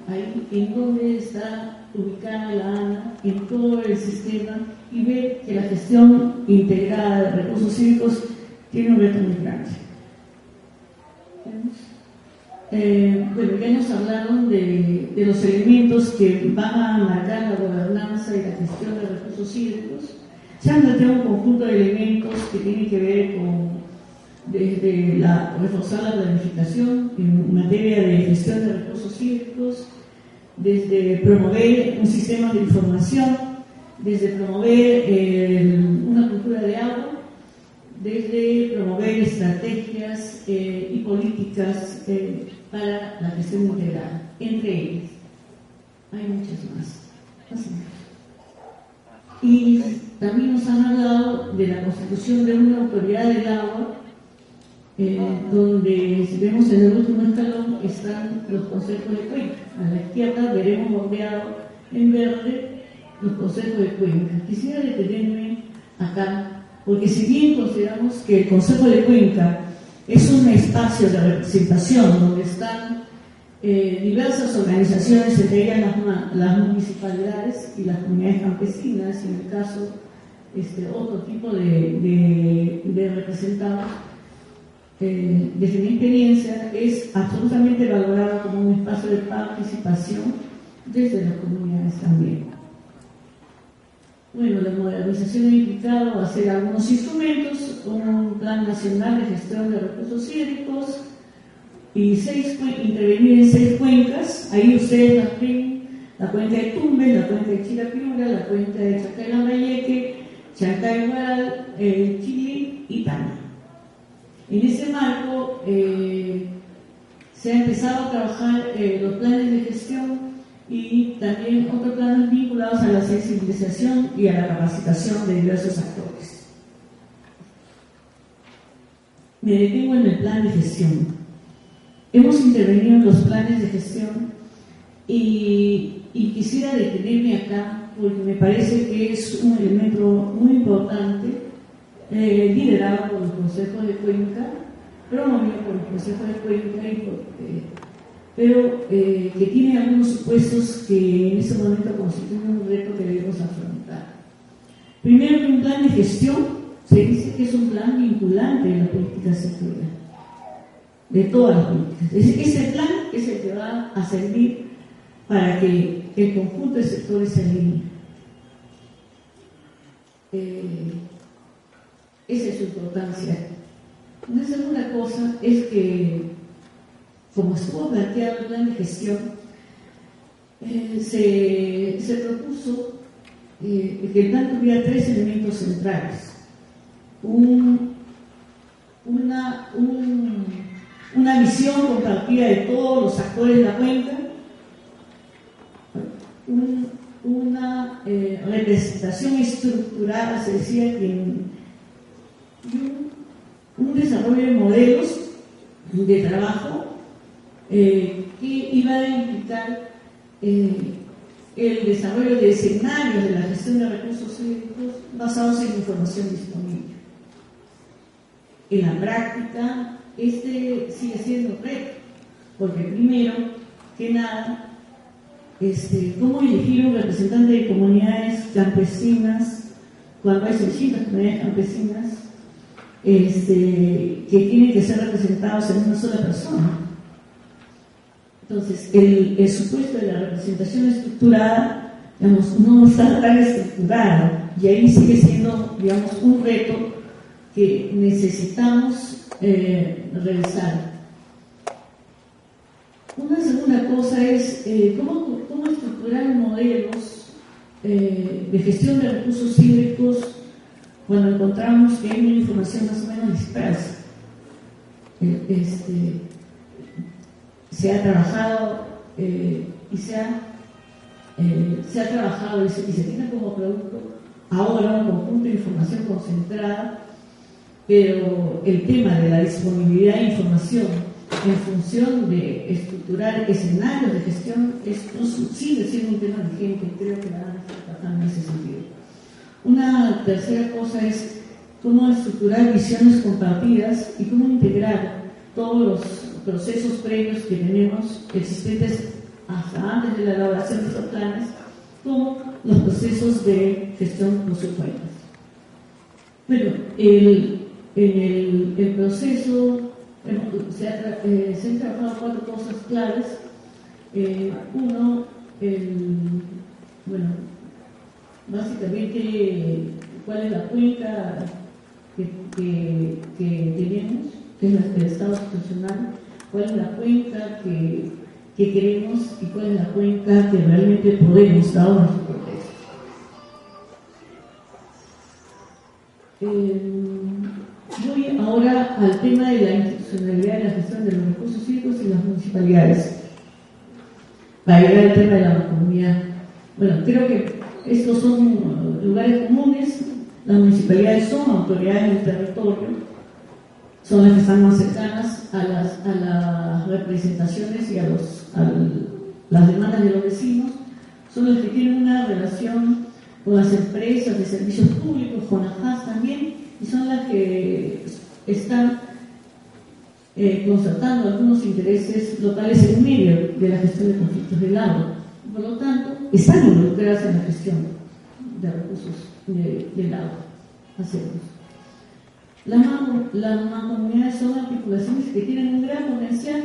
ahí en dónde está ubicada la ANA, en todo el sistema, y ver que la gestión integrada de recursos hídricos tiene un reto muy grande. Ya nos hablaron de los elementos que van a marcar la gobernanza y la gestión de recursos hídricos. Se han planteado un conjunto de elementos que tienen que ver con desde reforzar la planificación en materia de gestión de recursos hídricos, desde promover un sistema de información, desde promover una cultura de agua, desde promover estrategias y políticas para la gestión integral, entre ellas. Hay muchas más. Y también nos han hablado de la constitución de una autoridad del agua, donde, si vemos en el último escalón, están los consejos de cuenca. A la izquierda veremos bordeado en verde los consejos de cuenca. Quisiera detenerme acá, porque si bien consideramos que el Consejo de Cuenca es un espacio de representación donde están diversas organizaciones, entre ellas las municipalidades y las comunidades campesinas, y en el caso otro tipo de representados, desde mi experiencia es absolutamente valorado como un espacio de participación desde las comunidades también. Bueno, la modernización ha implicado hacer algunos instrumentos, un plan nacional de gestión de recursos hídricos y intervenir en 6 cuencas. Ahí ustedes las ven: la cuenca de Tumbes, la cuenca de Chirapiura, la cuenca de Chancay-Lambayeque, Chancay-Huaral, Chile y Tana. En ese marco se ha empezado a trabajar los planes de gestión y también otros planes vinculados a la sensibilización y a la capacitación de diversos actores. Me detengo en el plan de gestión. Hemos intervenido en los planes de gestión y quisiera detenerme acá porque me parece que es un elemento muy importante, liderado por el Consejo de Cuenca, promovido por el Consejo de Cuenca, pero que tiene algunos supuestos que en ese momento constituyen un reto que debemos afrontar. Primero, que un plan de gestión se dice que es un plan vinculante de la política sectorial, de todas las políticas. Ese plan es el que va a servir para que el conjunto de sectores se alinee. Esa es su importancia. Una segunda cosa es que, como estuvo planteado el plan de gestión, se propuso que el plan tuviera 3 elementos centrales: una visión compartida de todos los actores de la cuenca, una representación estructurada, se decía, un desarrollo de modelos de trabajo que iba a implicar el desarrollo de escenarios de la gestión de recursos hídricos basados en información disponible. En la práctica, este sigue siendo un reto, porque primero que nada, ¿cómo elegir un representante de comunidades campesinas cuando hay 600 comunidades campesinas que tienen que ser representados en una sola persona? Entonces, el supuesto de la representación estructurada, digamos, no está tan estructurado, y ahí sigue siendo, digamos, un reto que necesitamos revisar. Una segunda cosa es cómo estructurar modelos de gestión de recursos hídricos cuando encontramos que hay una información más o menos dispersa. Se ha trabajado y se ha trabajado y se tiene como producto ahora un conjunto de información concentrada, pero el tema de la disponibilidad de información en función de estructurar escenarios de gestión sigue siendo un tema vigente, creo que la van a estar tratando en ese sentido. Una tercera cosa es cómo estructurar visiones compartidas y cómo integrar todos los procesos previos que tenemos existentes hasta antes de la elaboración de estos planes, como los procesos de gestión por sus cuentas. Bueno, el proceso se han trabajado 4 cosas claves. Uno, básicamente, cuál es la cuenca que tenemos, que es el estado institucional, cuál es la cuenca que queremos y cuál es la cuenca que realmente podemos dar nuestro contexto. Voy ahora al tema de la institucionalidad de la gestión de los recursos hídricos y las municipalidades, para llegar al tema de la mancomunidad. Bueno, creo que estos son lugares comunes. Las municipalidades son autoridades del territorio, son las que están más cercanas a las representaciones y a las demandas de los vecinos, son las que tienen una relación con las empresas de servicios públicos, con las JAS también, y son las que están concertando algunos intereses locales en medio de la gestión de conflictos del agua. Por lo tanto, están involucradas en la gestión de recursos del agua. Las mancomunidades son articulaciones que tienen un gran potencial.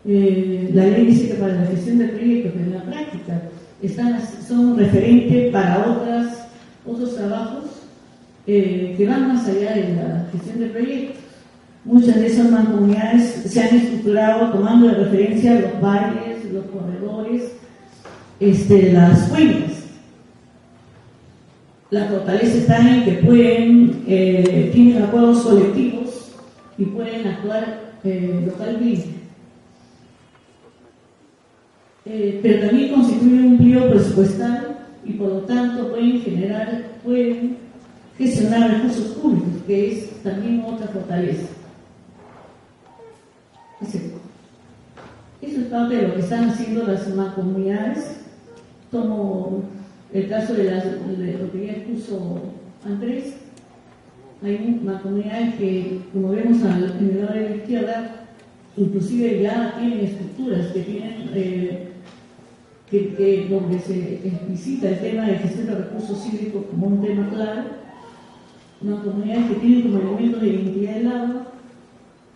La ley dice que para la gestión de proyectos, en la práctica son referente para otros trabajos que van más allá de la gestión de proyectos. Muchas de esas mancomunidades se han estructurado tomando de referencia los valles, los corredores, las cuencas. La fortaleza está en que tienen acuerdos colectivos y pueden actuar localmente. Pero también constituyen un pliego presupuestal y por lo tanto pueden gestionar recursos públicos, que es también otra fortaleza. Eso es parte de lo que están haciendo las mancomunidades. Tomo el caso de lo que ya expuso Andrés. Hay mancomunidades que, como vemos en el lado de la izquierda, inclusive ya tienen estructuras que tienen donde se explicita el tema de gestión de recursos hídricos como un tema claro. Mancomunidades que tienen como elemento de identidad el agua,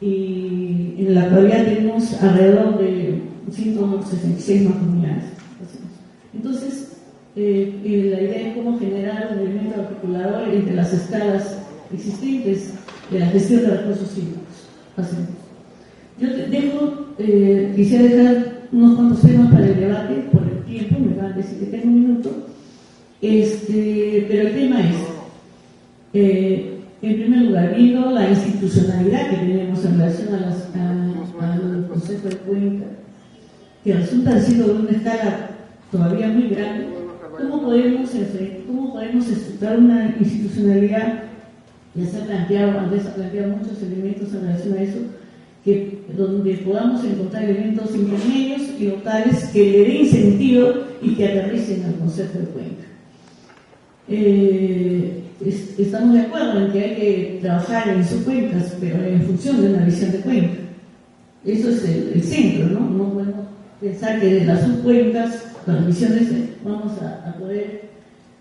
y en la actualidad tenemos alrededor de 166 mancomunidades. Entonces, la idea es cómo generar un elemento articulador entre las escalas existentes de la gestión de recursos hídricos. Yo quisiera dejar unos cuantos temas para el debate, por el tiempo, me van a decir que tengo un minuto, pero el tema es, en primer lugar, viendo la institucionalidad que tenemos en relación al Consejo de Cuenca, que resulta siendo de una escala todavía muy grande, ¿cómo podemos estructurar una institucionalidad Ya se ha planteado, Andrés ha planteado muchos elementos en relación a eso, donde podamos encontrar elementos intermedios y locales que le den sentido y que aterricen al concepto de cuenca. Estamos de acuerdo en que hay que trabajar en subcuencas, pero en función de una visión de cuenca. Eso es el centro, ¿no? No podemos pensar que de las subcuencas, las visiones, vamos a poder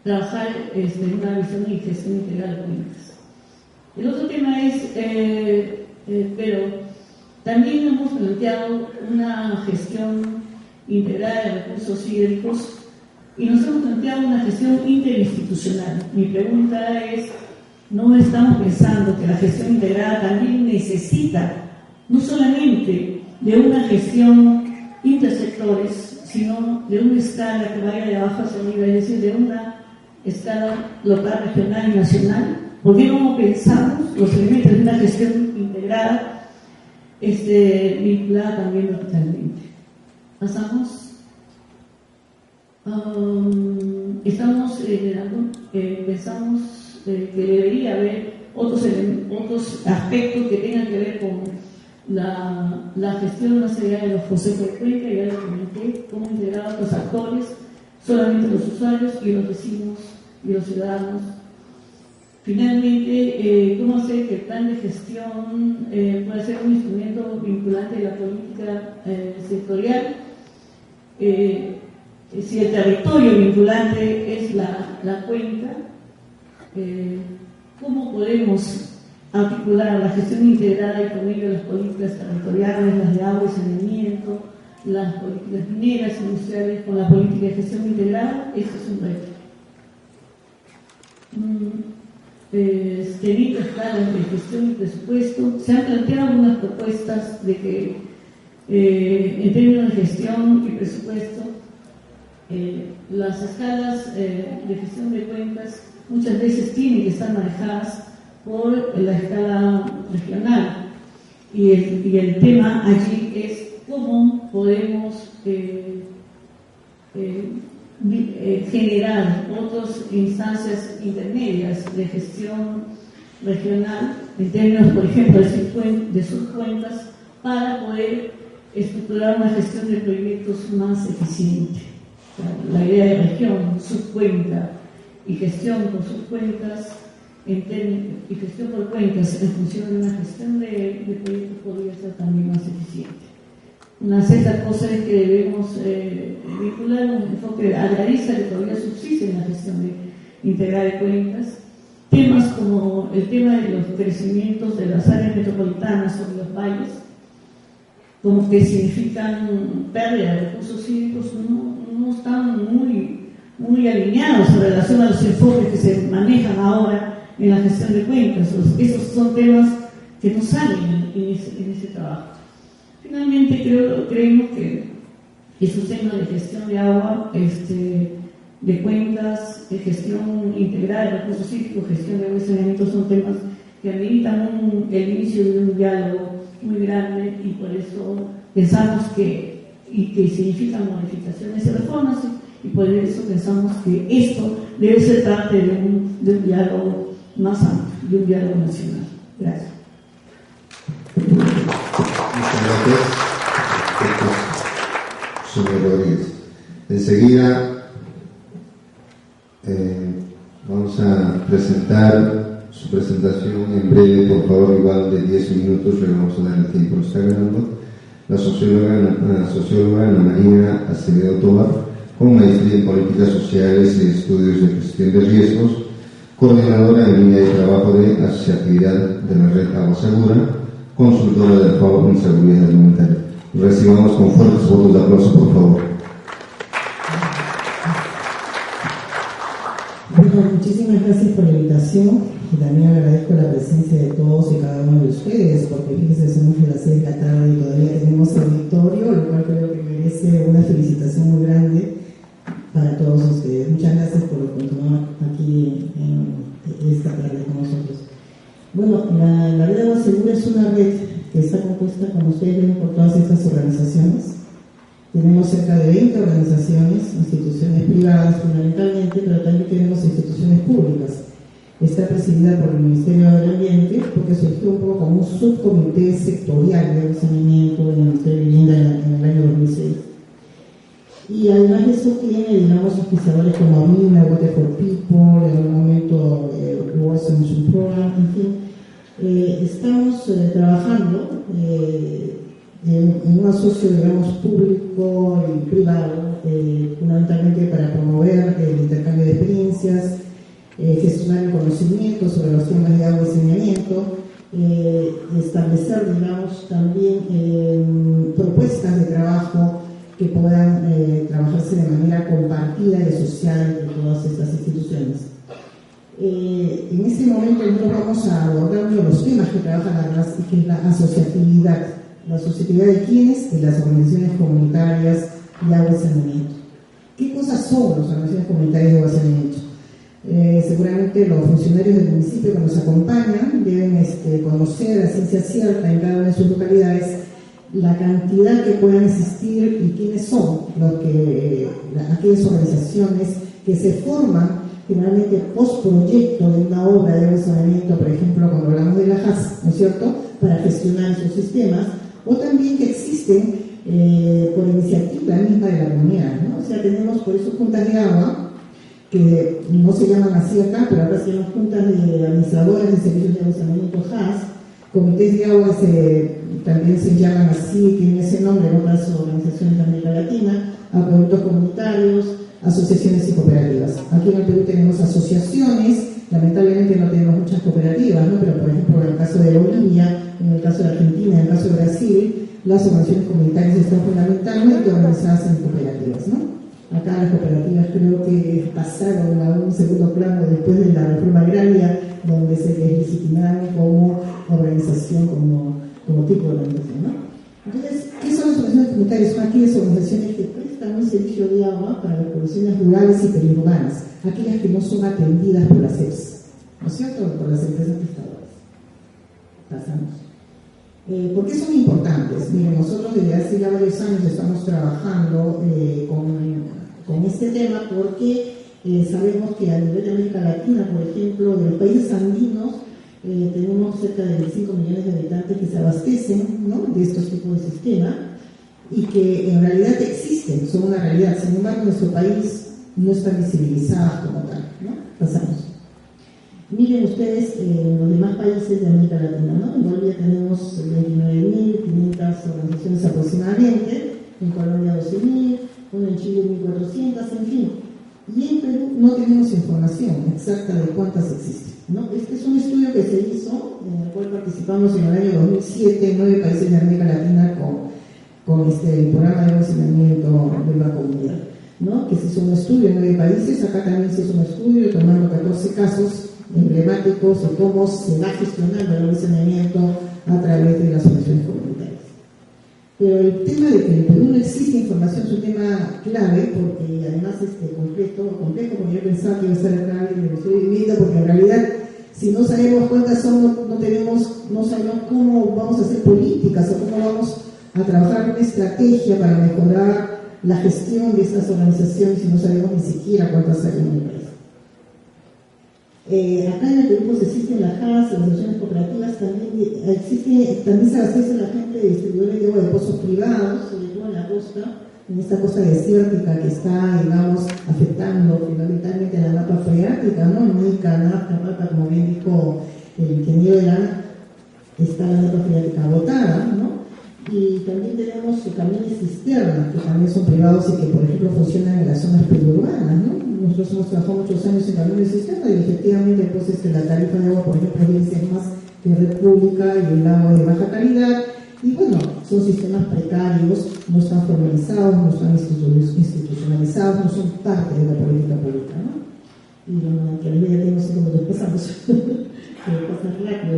trabajar en una visión y gestión integral de cuencas. El otro tema es, pero también hemos planteado una gestión integrada de recursos hídricos y nos hemos planteado una gestión interinstitucional. Mi pregunta es, ¿no estamos pensando que la gestión integrada también necesita no solamente de una gestión intersectores, sino de una escala que vaya de abajo hacia arriba, es decir, de una escala local, regional y nacional? ¿Por qué no pensamos los elementos de una gestión integrada vinculada también verticalmente? Pasamos. Pensamos que debería haber otros aspectos que tengan que ver con la gestión más allá de los consejos de cuenca. Ya lo comenté, cómo integrar a otros actores, solamente los usuarios y los vecinos y los ciudadanos. Finalmente, cómo hacer que el plan de gestión pueda ser un instrumento vinculante de la política sectorial. Si el territorio vinculante es la cuenca, ¿cómo podemos articular la gestión integrada y con ello las políticas territoriales, las de agua y saneamiento, las políticas mineras, industriales, con la política de gestión integrada? Eso es un reto. Teniendo escalas de gestión y presupuesto, se han planteado algunas propuestas de que en términos de gestión y presupuesto, las escalas de gestión de cuencas muchas veces tienen que estar manejadas por la escala regional, y el tema allí es cómo podemos generar otras instancias intermedias de gestión regional en términos, por ejemplo, de subcuencas, para poder estructurar una gestión de proyectos más eficiente. La idea de región, subcuenca y gestión por subcuencas y gestión por cuencas en función de una gestión de proyectos podría ser también más eficiente. Una sexta cosa es que debemos vincular un enfoque agrarista que todavía subsiste en la gestión integral de cuencas. Temas como el tema de los crecimientos de las áreas metropolitanas o de los valles, como que significan pérdida de recursos hídricos, no están muy alineados en relación a los enfoques que se manejan ahora en la gestión de cuencas. Esos son temas que no salen en ese trabajo. Finalmente, creemos que esos temas de gestión de agua, de cuencas, de gestión integral de recursos hídricos, gestión de agua y saneamiento, son temas que ameritan el inicio de un diálogo muy grande, y por eso pensamos que significan modificaciones y reformas, y por eso pensamos que esto debe ser parte de un diálogo más amplio, de un diálogo nacional. Gracias. Muchas gracias, señor Rodríguez. Enseguida vamos a presentar su presentación en breve, por favor, igual de 10 minutos, le vamos a dar el tiempo que está ganando. La socióloga Ana María Acevedo Tobar, con maestría en políticas sociales y estudios de gestión de riesgos, coordinadora en línea de trabajo de asociatividad de la red Agua Segura, consultora del FAO en seguridad alimentaria. Recibamos con fuertes votos de aplauso, por favor. Bueno, muchísimas gracias por la invitación, y también agradezco la presencia de todos y cada uno de ustedes, porque fíjense, somos de las 6 de la tarde y todavía tenemos auditorio, lo cual creo que merece una felicitación muy grande para todos ustedes. Muchas gracias por continuar aquí en esta tarde con nosotros. Bueno, la red Agua Segura es una red que está compuesta, como ustedes ven, por todas estas organizaciones. Tenemos cerca de 20 organizaciones, instituciones privadas fundamentalmente, pero también tenemos instituciones públicas. está presidida por el Ministerio del Ambiente, porque surgió un poco como un subcomité sectorial de saneamiento del Ministerio de Vivienda en el año 2006. Y además de eso tiene, digamos, auspiciadores como AMINA, Water for People, en algún momento World Solution Program, en fin. Estamos trabajando en un asocio, digamos, público y privado, fundamentalmente para promover el intercambio de experiencias, gestionar el conocimiento sobre los temas de agua y saneamiento, establecer, digamos, también propuestas de trabajo que puedan trabajarse de manera compartida y asociada entre todas estas instituciones. En este momento nosotros vamos a abordar uno de los temas que trabaja la RAS, que es la asociatividad. ¿La asociatividad de quiénes? De las organizaciones comunitarias de agua y saneamiento. ¿Qué cosas son las organizaciones comunitarias de agua y saneamiento? Seguramente los funcionarios del municipio que nos acompañan deben conocer a ciencia cierta en cada una de sus localidades la cantidad que puedan existir y quiénes son aquellas organizaciones que se forman generalmente postproyecto de una obra de agua y saneamiento, por ejemplo, cuando hablamos de la JAS, ¿no es cierto?, para gestionar esos sistemas, o también que existen por iniciativa misma de la comunidad, ¿no? O sea, tenemos por eso juntas de agua, que no se llaman así acá, pero acá se llaman juntas de administradoras de servicios de agua y saneamiento JAS, comités de agua también se llaman así, tienen ese nombre en otras organizaciones de América Latina, acueductos comunitarios, asociaciones y cooperativas. Aquí en el Perú tenemos asociaciones, lamentablemente no tenemos muchas cooperativas, ¿no? Pero por ejemplo en el caso de Bolivia, en el caso de Argentina, en el caso de Brasil, las organizaciones comunitarias están fundamentalmente organizadas en cooperativas, ¿no? Acá las cooperativas creo que pasaron a un segundo plano después de la reforma agraria, donde se legitimaron como organización, como tipo de organización, ¿no? Entonces, ¿qué son las organizaciones comunitarias? Son aquellas organizaciones que prestan un servicio de agua para las poblaciones rurales y periurbanas, aquellas que no son atendidas por las EPS, ¿no es cierto?, por las empresas prestadoras. Pasamos. ¿Por qué son importantes? Miren, nosotros desde hace ya varios años estamos trabajando con este tema porque sabemos que a nivel de América Latina, por ejemplo, de los países andinos, tenemos cerca de 25 millones de habitantes que se abastecen, ¿no?, de estos tipos de sistemas y que en realidad existen, son una realidad. Sin embargo, en nuestro país no están visibilizadas como tal, ¿no? Pasamos. Miren ustedes los demás países de América Latina, ¿no? En Bolivia tenemos 29.500 organizaciones aproximadamente, en Colombia 12.000, en Chile 1.400, en fin. Y en Perú no tenemos información exacta de cuántas existen, ¿no? Este es un estudio que se hizo, en el cual participamos en el año 2007 en 9 países de América Latina con el programa de almacenamiento del Banco Mundial, ¿no? Que se hizo un estudio en 9 países. Acá también se hizo un estudio tomando 14 casos emblemáticos de cómo se va gestionando el almacenamiento a través de las organizaciones comunitarias. Pero el tema de que en Perú no existe información es un tema clave, porque además es complejo, porque yo pensaba que iba a estar acá en el Ministerio de Vivienda, porque en realidad, si no sabemos cuántas son, no sabemos cómo vamos a hacer políticas o cómo vamos a trabajar una estrategia para mejorar la gestión de estas organizaciones si no sabemos ni siquiera cuántas hay en el país. Acá en el Perú pues existen las JAS, las asociaciones cooperativas, también se abastece la gente de distribuidores de agua de pozos privados, sobre todo en la costa, en esta costa desértica que está, digamos, afectando fundamentalmente a la napa freática, ¿no? En Ica, Napa, como bien dijo el ingeniero Elán, está la napa freática agotada, ¿no? Y también tenemos camiones cisterna, que también son privados y que, por ejemplo, funcionan en las zonas periurbanas, ¿no? Nosotros hemos trabajado muchos años en camiones cisterna y efectivamente, pues, la tarifa de agua, por ejemplo, debe ser más que red pública y el agua de baja calidad. Y bueno, son sistemas precarios, no están formalizados, no están institucionalizados, no son parte de la política pública, ¿no? Y bueno, que a mí ya tengo 5 minutos pasando, que pasa rápido.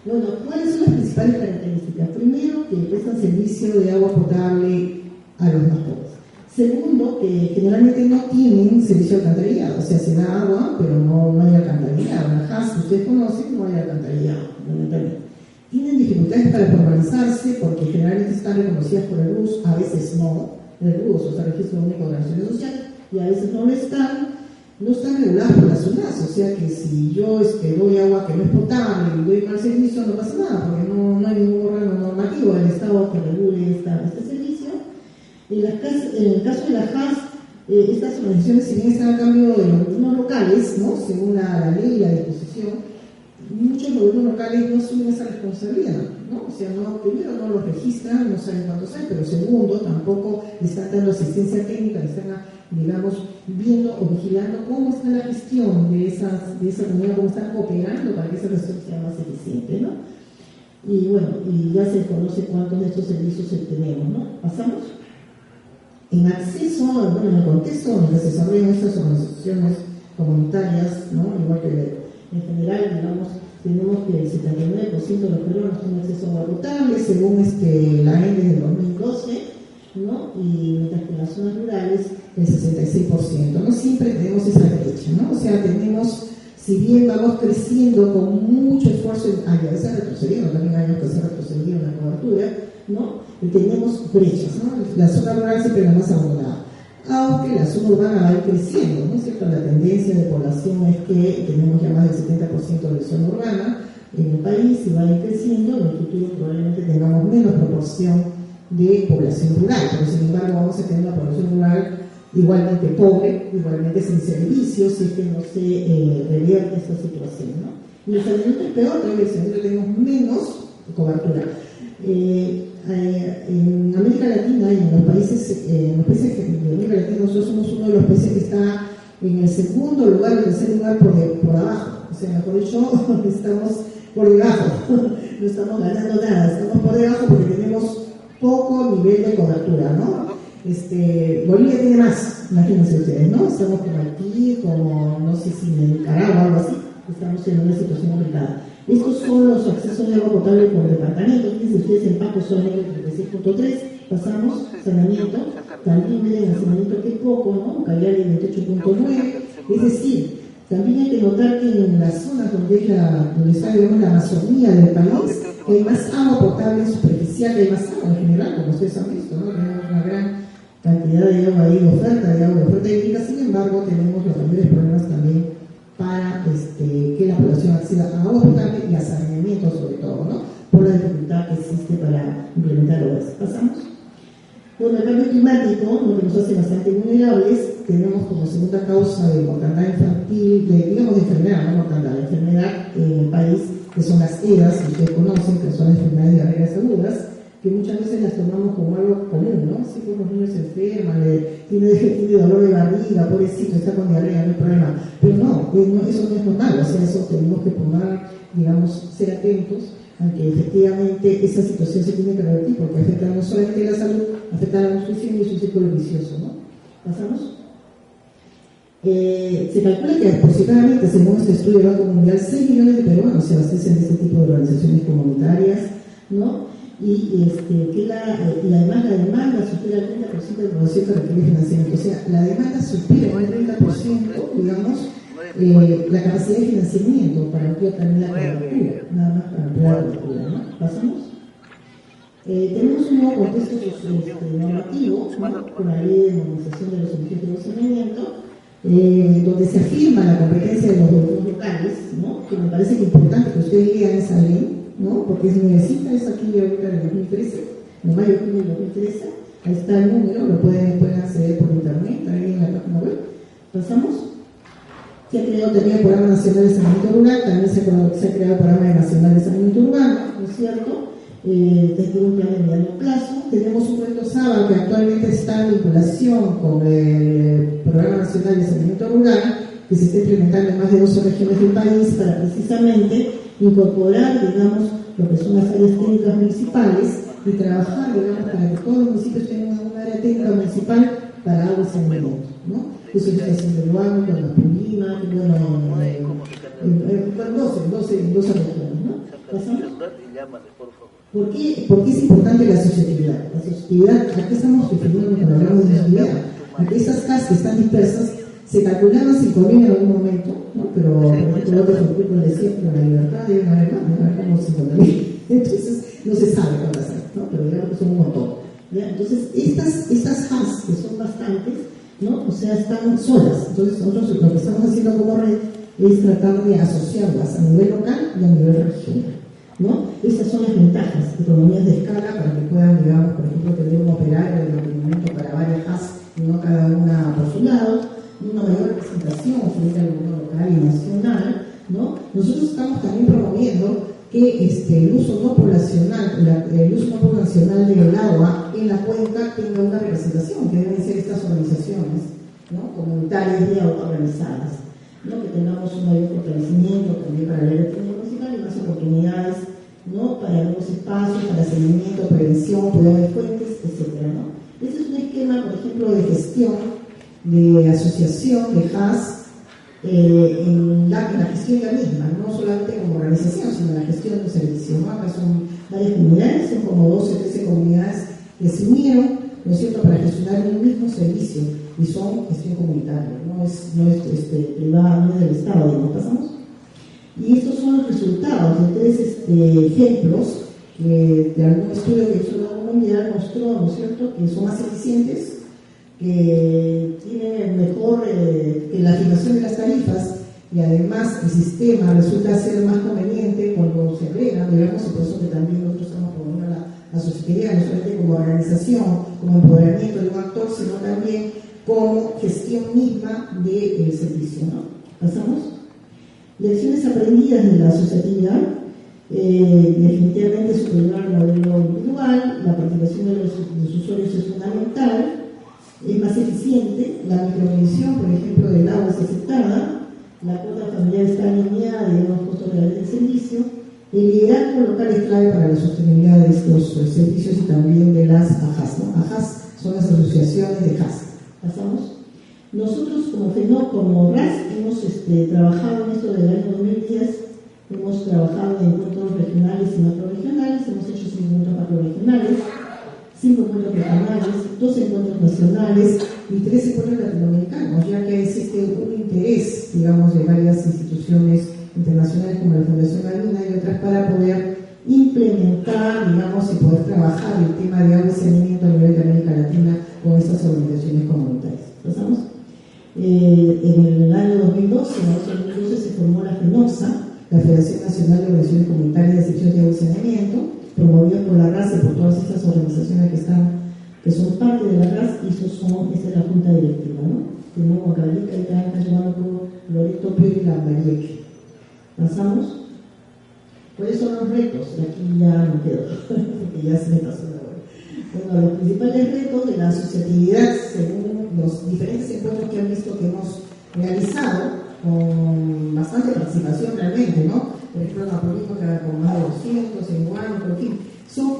Bueno, ¿cuáles son las principales características? Primero, que prestan servicio de agua potable a los más pobres. Segundo, que generalmente no tienen servicio de alcantarillado, o sea, se da agua, pero no hay alcantarillado. En la JAS, que ustedes conocen, no hay alcantarillado, fundamentalmente. Tienen dificultades para formalizarse porque generalmente están reconocidas por el RUS, a veces no, el RUS, o sea, Registro Único de Organizaciones Sociales, y a veces no lo están. no están reguladas por la SUNAS, o sea que si yo doy agua que no es potable y doy mal servicio, no pasa nada, porque no hay ningún órgano normativo del Estado que regule este servicio. En el caso de la JAS, estas organizaciones, si bien están a cambio de los gobiernos locales, ¿no? Según la ley y la disposición, muchos gobiernos locales no asumen esa responsabilidad, ¿no? O sea, primero no los registran, no saben cuántos hay, pero segundo, tampoco le están dando asistencia técnica, le están, digamos, viendo o vigilando cómo está la gestión de esa comunidad, cómo están cooperando para que esa gestión sea más eficiente, ¿no? Y bueno, y ya se conoce cuántos de estos servicios tenemos, ¿no? ¿Pasamos? En acceso, bueno, en el contexto donde se desarrollan estas organizaciones comunitarias, ¿no? Igual que en general, digamos, tenemos que el 79% de los peruanos tienen acceso a agua potable, según la ENDE del 2012, ¿no? Y mientras que en las zonas rurales el 66%. No siempre tenemos esa brecha, ¿no? O sea, tenemos, si bien vamos creciendo con mucho esfuerzo, a veces retrocediendo, también hay años que se ha retrocedido en la cobertura, ¿no? Y tenemos brechas, ¿no? La zona rural siempre es la más abundada, aunque la zona urbana va a ir creciendo, ¿no es cierto? La tendencia de población es que tenemos ya más del 70% de zona urbana en el país y va a ir creciendo. En el futuro probablemente tengamos menos proporción de población rural, pero sin embargo vamos a tener una población rural igualmente pobre, igualmente sin servicios, si es que no se revierte esta situación, ¿no? Y el saneamiento es peor, todavía el saneamiento tenemos menos cobertura. En América Latina y en los países de América Latina, nosotros somos uno de los países que está en el segundo lugar, en el tercer lugar por abajo, o sea, mejor dicho, estamos por debajo, no estamos ganando nada, estamos por debajo porque tenemos poco nivel de cobertura, ¿no? Bolivia tiene más, imagínense ustedes, ¿no? Estamos como aquí, como no sé si en Nicaragua o algo así, estamos en una situación complicada. Estos son los accesos de agua potable por departamento. Fíjense ustedes, en Paco son el 36.3, pasamos, saneamiento, también ven el saneamiento que es poco, ¿no? Callari 28.9, es decir, también hay que notar que en las zonas donde está, digamos, la Amazonía del país, hay más agua potable superficial, hay más agua en general, como ustedes han visto, ¿no? Tenemos una gran cantidad de agua ahí, de oferta hídrica, sin embargo, tenemos los mayores problemas también para que la población acceda a agua potable y a saneamiento sobre todo, ¿no? Por la dificultad que existe para implementar obras. ¿Pasamos? Bueno, el cambio climático, lo que nos hace bastante vulnerables, tenemos como segunda causa de mortandad infantil, de enfermedad, no mortandad, de enfermedad en el país, que son las EDAs, que ustedes conocen, que son enfermedades diarreicas agudas, que muchas veces las tomamos como algo común, ¿no? Si pues los niños se enferman, tiene dolor de barriga, pobrecito, está con diarrea, no hay problema. Pero no, eso no es normal, o sea, eso tenemos que digamos, ser atentos a que efectivamente esa situación se tiene que revertir, porque afecta no solamente la salud, afecta a la nutrición y es un círculo vicioso, ¿no? ¿Pasamos? Se calcula que aproximadamente, según este estudio del Banco Mundial, 6 millones de peruanos se abastecen de este tipo de organizaciones comunitarias, ¿no? Y además la demanda supera el 30% de la población que requiere financiamiento. O sea, la demanda supera el 30%, digamos, la capacidad de financiamiento para ampliar también la cobertura, nada más para ampliar la cobertura, ¿no? ¿Pasamos? Tenemos un nuevo contexto normativo, ¿no? Con la ley de normalización de los servicios de saneamiento, donde se afirma la competencia de los gobiernos locales, ¿no? Que me parece que es importante que ustedes lean esa ley, ¿no? Porque es nuevecita, es aquí ahorita del 2013, en mayo de 2013, ahí está el número, lo pueden acceder por internet, ahí en la página web. ¿Pasamos? Se ha creado también el Programa Nacional de Saneamiento Rural, también se ha creado el Programa Nacional de Saneamiento Urbano, ¿no es cierto? Tiene un plan de mediano plazo. Tenemos un proyecto SABA que actualmente está en vinculación con el Programa Nacional de Saneamiento Rural, que se está implementando en más de 12 regiones del país para precisamente incorporar, digamos, lo que son las áreas técnicas municipales y trabajar, digamos, para que todos los municipios tengan una área técnica municipal para agua y saneamiento, ¿no? Eso se está haciendo en Luano, en Apulima, en 12 regiones, ¿no? ¿Pasamos? ¿Por qué es importante la asociatividad? La asociatividad, ¿a qué estamos refiriendo cuando hablamos de asociatividad? A que esas casas que están dispersas se calculaban 5.000 en algún momento, ¿no? Pero por ejemplo, otros artículos decían que la libertad debe haber como 50.000. Entonces, no se sabe cuántas hay, ¿no? Pero digamos que son un montón. ¿Ya? Entonces, estas HAS, que son bastantes, ¿no? O sea, están solas. Entonces nosotros lo que estamos haciendo como red es tratar de asociarlas a nivel local y a nivel regional, ¿no? Esas son las ventajas, economías de escala para que puedan, digamos, por ejemplo, tener un operario de mantenimiento para varias HAS, no cada una por su lado, una mayor representación frente al mundo local y nacional, ¿no? Nosotros estamos también promoviendo que el uso no poblacional del agua en la cuenca tenga una representación, que deben ser estas organizaciones, ¿no? Comunitarias y autoorganizadas, ¿no? Que tengamos un mayor fortalecimiento también para la electricidad municipal y más oportunidades, ¿no? Para nuevos espacios, para seguimiento, prevención, cuidado de fuentes, etcétera, ¿no? Este es un esquema, por ejemplo, de gestión, de asociación, de HAS, en la gestión ya misma, no solamente como organización, sino en la gestión de servicios, ¿no? Acá son varias comunidades, son como 12 o 13 comunidades que se unieron, ¿no es cierto?, para gestionar un mismo servicio, y son gestión comunitaria, no es privada, no es del Estado, ¿no? ¿Pasamos? Y estos son los resultados de 3 ejemplos de algún estudio que hizo la comunidad, mostró, ¿no es cierto?, que son más eficientes, que tienen mejor que la fijación de las tarifas, y además el sistema resulta ser más conveniente cuando se agregan, digamos, y por eso que también nosotros estamos promoviendo la sociedad, no solamente como organización, como empoderamiento de un actor, sino también como gestión misma del servicio, ¿no? ¿Pasamos? Lecciones aprendidas de la asociatividad, definitivamente superior al modelo individual, la participación de los usuarios es fundamental, es más eficiente, la micromedición, por ejemplo, del agua es aceptada, la cuota familiar está alineada y los costos reales del servicio, el liderazgo local es clave para la sostenibilidad de estos servicios y también de las AJAS, ¿no? AJAS son las asociaciones de HAS. ¿Pasamos? Nosotros como RAS hemos trabajado en esto del año 2010, hemos trabajado en encuentros regionales y macroregionales, hemos hecho 5 encuentros macroregionales, 5 encuentros regionales, 2 encuentros nacionales y 3 encuentros latinoamericanos, ya que existe un interés, digamos, de varias instituciones internacionales como la Fundación Alina y otras para poder implementar, digamos, y poder trabajar el tema de agua y saneamiento a nivel de América Latina con estas organizaciones comunitarias. ¿Pasamos? En el año 2012, en 2012 se formó la FENOXA, la Federación Nacional de Organizaciones Comunitarias de Servicios de Agua y Saneamiento, promovida por la RAS y por todas estas organizaciones que son parte de la RAS, y esta es la junta directiva, ¿no? Tenemos Guacalica y Canca, Yuanaco, Loreto, Pio y Lambayeque. ¿Pasamos? ¿Cuáles son los retos? Y aquí ya no quedo, porque ya se me pasó la hora. Bueno, los principales retos de la asociatividad, según los diferentes encuentros que han visto que hemos realizado, con bastante participación realmente, ¿no? Por ejemplo, en Apolismo, que con más de 200, en Guano, por fin.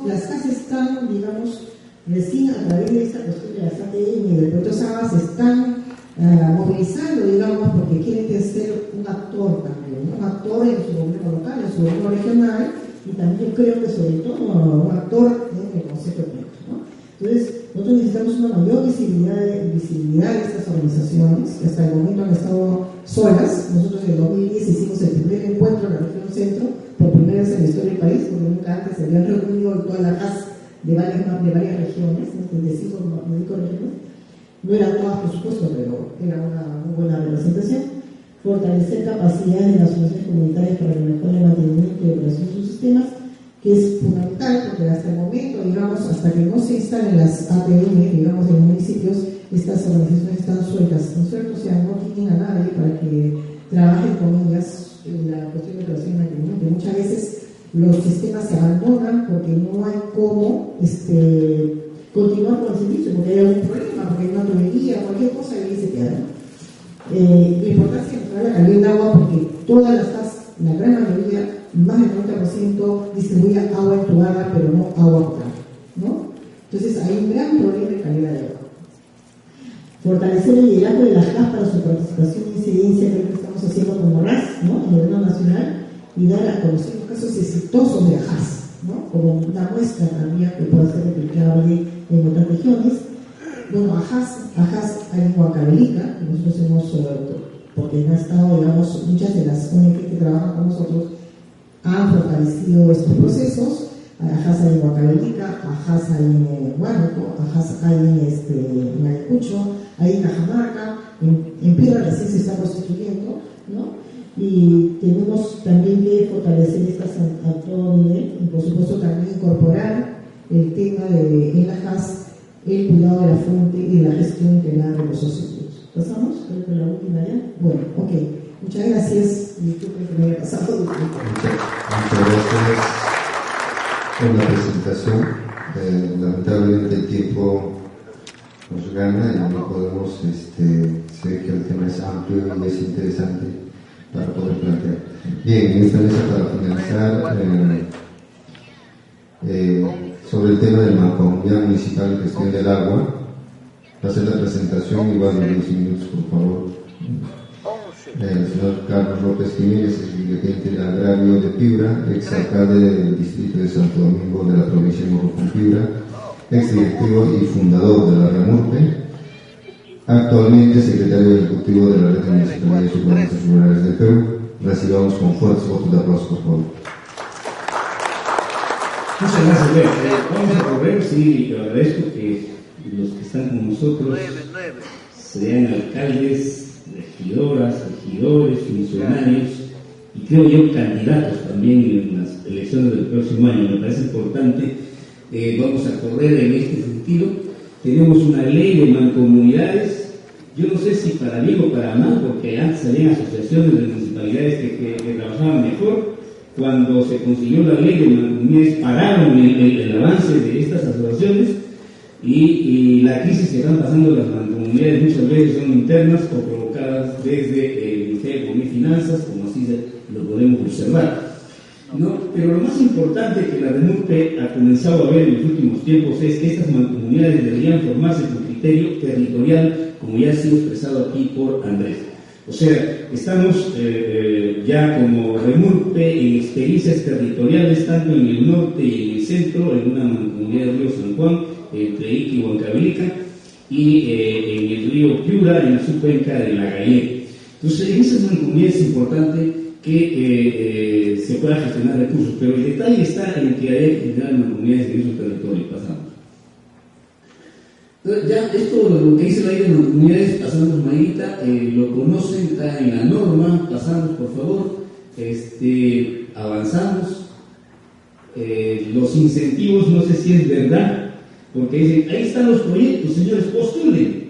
Las casas están, digamos, recién a través de esta cuestión de las ATM y del proyecto SABA se están movilizando, digamos, porque quieren ser un actor también, ¿no? Un actor en su gobierno local, en su gobierno regional, y también creo que sobre todo un actor en el Consejo de Proyectos, ¿no? Entonces, nosotros necesitamos una mayor visibilidad de estas organizaciones, que hasta el momento han estado solas. Nosotros en 2010 hicimos el primer encuentro en la región centro, por primera vez en la historia del país, porque nunca antes se habían reunido todas las CAS de varias regiones, 35 regiones. No eran todas, por supuesto, pero era una muy buena representación. Fortalecer capacidades de las asociaciones comunitarias para el mejor mantenimiento y operación de sus sistemas, que es fundamental, porque hasta el momento, digamos, hasta que no se instalen las APM, digamos, en municipios, estas organizaciones están sueltas, ¿no es cierto? O sea, no tienen a nadie para que trabajen con ellas en la cuestión de operación y mantenimiento. Muchas veces los sistemas se abandonan porque no hay cómo continuar con el servicio, porque hay algún problema, porque hay una tubería, cualquier cosa, y ahí se queda. La importancia de mejorar la calidad del agua, porque todas las casas, la gran mayoría, más del 90% distribuye agua entubada, pero no agua potable, ¿no? Entonces hay un gran problema de calidad de agua. Fortalecer el liderazgo de las CAS para su participación e incidencia, que es lo que estamos haciendo como RAS, ¿no? En el gobierno nacional, y dar a conocer los casos exitosos de AJAS, ¿no? Como una muestra también que pueda ser replicable en otras regiones. Bueno, AJAS hay en Huancavelica, que nosotros hemos, porque han estado, digamos, muchas de las ONG que trabajan con nosotros han fortalecido estos procesos. Ajás hay en Huancavelica, Ajás hay en Huánuco, Ajás hay en Ayacucho, hay en Cajamarca, en Piura recién se está constituyendo, ¿no? Y tenemos también que fortalecer estas a todo nivel y por supuesto también incorporar el tema de en Ajás, el cuidado de la fuente y la gestión integral de recursos hídricos. ¿Pasamos? Creo que la última ya. Bueno, ok. Muchas gracias. Disculpen que me haya pasado. Muchas gracias por la presentación. Lamentablemente el tiempo nos gana y no podemos, sé que el tema es amplio y es interesante para poder plantear. Bien, en esta mesa para finalizar, sobre el tema de la Mancomunidad Municipal de Gestión del Agua, va a hacer la presentación y va a dar 10 minutos, por favor. El señor Carlos López Jiménez, es dirigente del Agrario de Piura, ex alcalde del distrito de Santo Domingo de la provincia de Morropón Piura, ex directivo y fundador de la REMURPE, actualmente secretario ejecutivo de la Red de Municipalidades Urbanas y Rurales del Perú. Recibamos con fuertes votos de aplauso, por favor. Muchas gracias, vamos a correr, sí, yo agradezco que los que están con nosotros sean alcaldes, regidoras, regidores, funcionarios y creo yo candidatos también en las elecciones del próximo año. Me parece importante, vamos a correr en este sentido. Tenemos una ley de mancomunidades, yo no sé si para bien o para mal, porque antes había asociaciones de municipalidades que trabajaban mejor. Cuando se consiguió la ley de mancomunidades pararon el avance de estas asociaciones y la crisis que están pasando las mancomunidades muchas veces son internas o provocadas desde el Ministerio de Economía y Finanzas, como así lo podemos observar, ¿no? Pero lo más importante que la REMURPE ha comenzado a ver en los últimos tiempos es que estas mancomunidades deberían formarse con criterio territorial, como ya ha sido expresado aquí por Andrés. O sea, estamos ya como REMURPE en experiencias territoriales, tanto en el norte y en el centro, en una mancomunidad del río San Juan, entre Ica y Huancavelica, y en el río Piura, en la subcuenca de la Galle. Entonces, en esas mancomunidades es importante que se pueda gestionar recursos, pero el detalle está en que hay que generar mancomunidades en esos territorios. Pasamos. Ya esto, lo que dice la ley de mancomunidades, pasamos Marita, lo conocen, está en la norma, pasamos por favor, avanzamos. Los incentivos, no sé si es verdad, porque dicen, ahí están los proyectos, señores, postulen.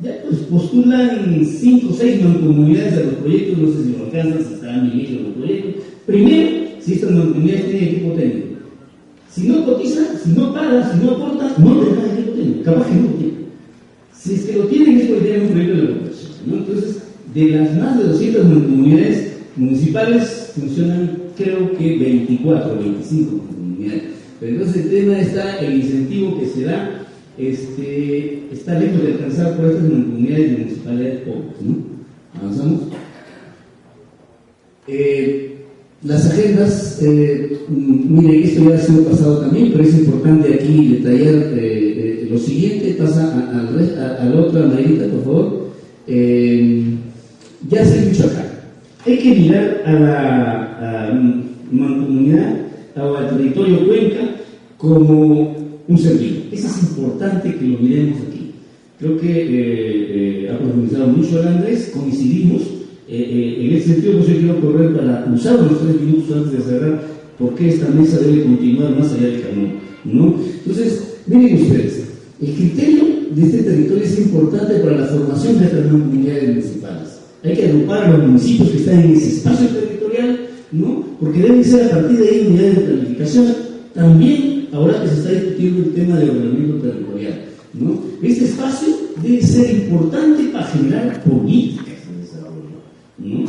Ya pues postulan 5 o 6 mancomunidades a los proyectos, no sé si lo alcanzan, si están bien hechos los proyectos. Primero, si estas mancomunidades tienen equipo técnico. Si no cotizan, si no pagan, si no aportan, no tendrán equipo técnico, capaz que no tienen. Si es que lo tienen, es porque tienen un proyecto de recuperación, ¿no? Entonces, de las más de 200 mancomunidades municipales, funcionan creo que 24 o 25 mancomunidades. Pero entonces el tema está, el incentivo que se da, está lejos de alcanzar por estas mancomunidades de municipalidades pobres, ¿no? Avanzamos. Las agendas, miren, esto ya ha sido pasado también, pero es importante aquí detallar lo siguiente. Pasa a la otra, Marita, por favor. Ya se ha dicho acá, hay que mirar a la mancomunidad, al territorio Cuenca, como un ser vivo. Eso es importante que lo miremos aquí. Creo que ha profundizado mucho el Andrés, coincidimos. En ese sentido, pues yo quiero correr para usar los 3 minutos antes de cerrar, porque esta mesa debe continuar más allá del camino, ¿no? Entonces, miren ustedes, el criterio de este territorio es importante para la formación de estas comunidades municipales. Hay que agrupar a los municipios que están en ese espacio territorial, ¿no? Porque deben ser a partir de ahí unidades de planificación. También, ahora que se está discutiendo el tema de ordenamiento territorial, ¿no? Este espacio debe ser importante para generar políticas de desarrollo, ¿no?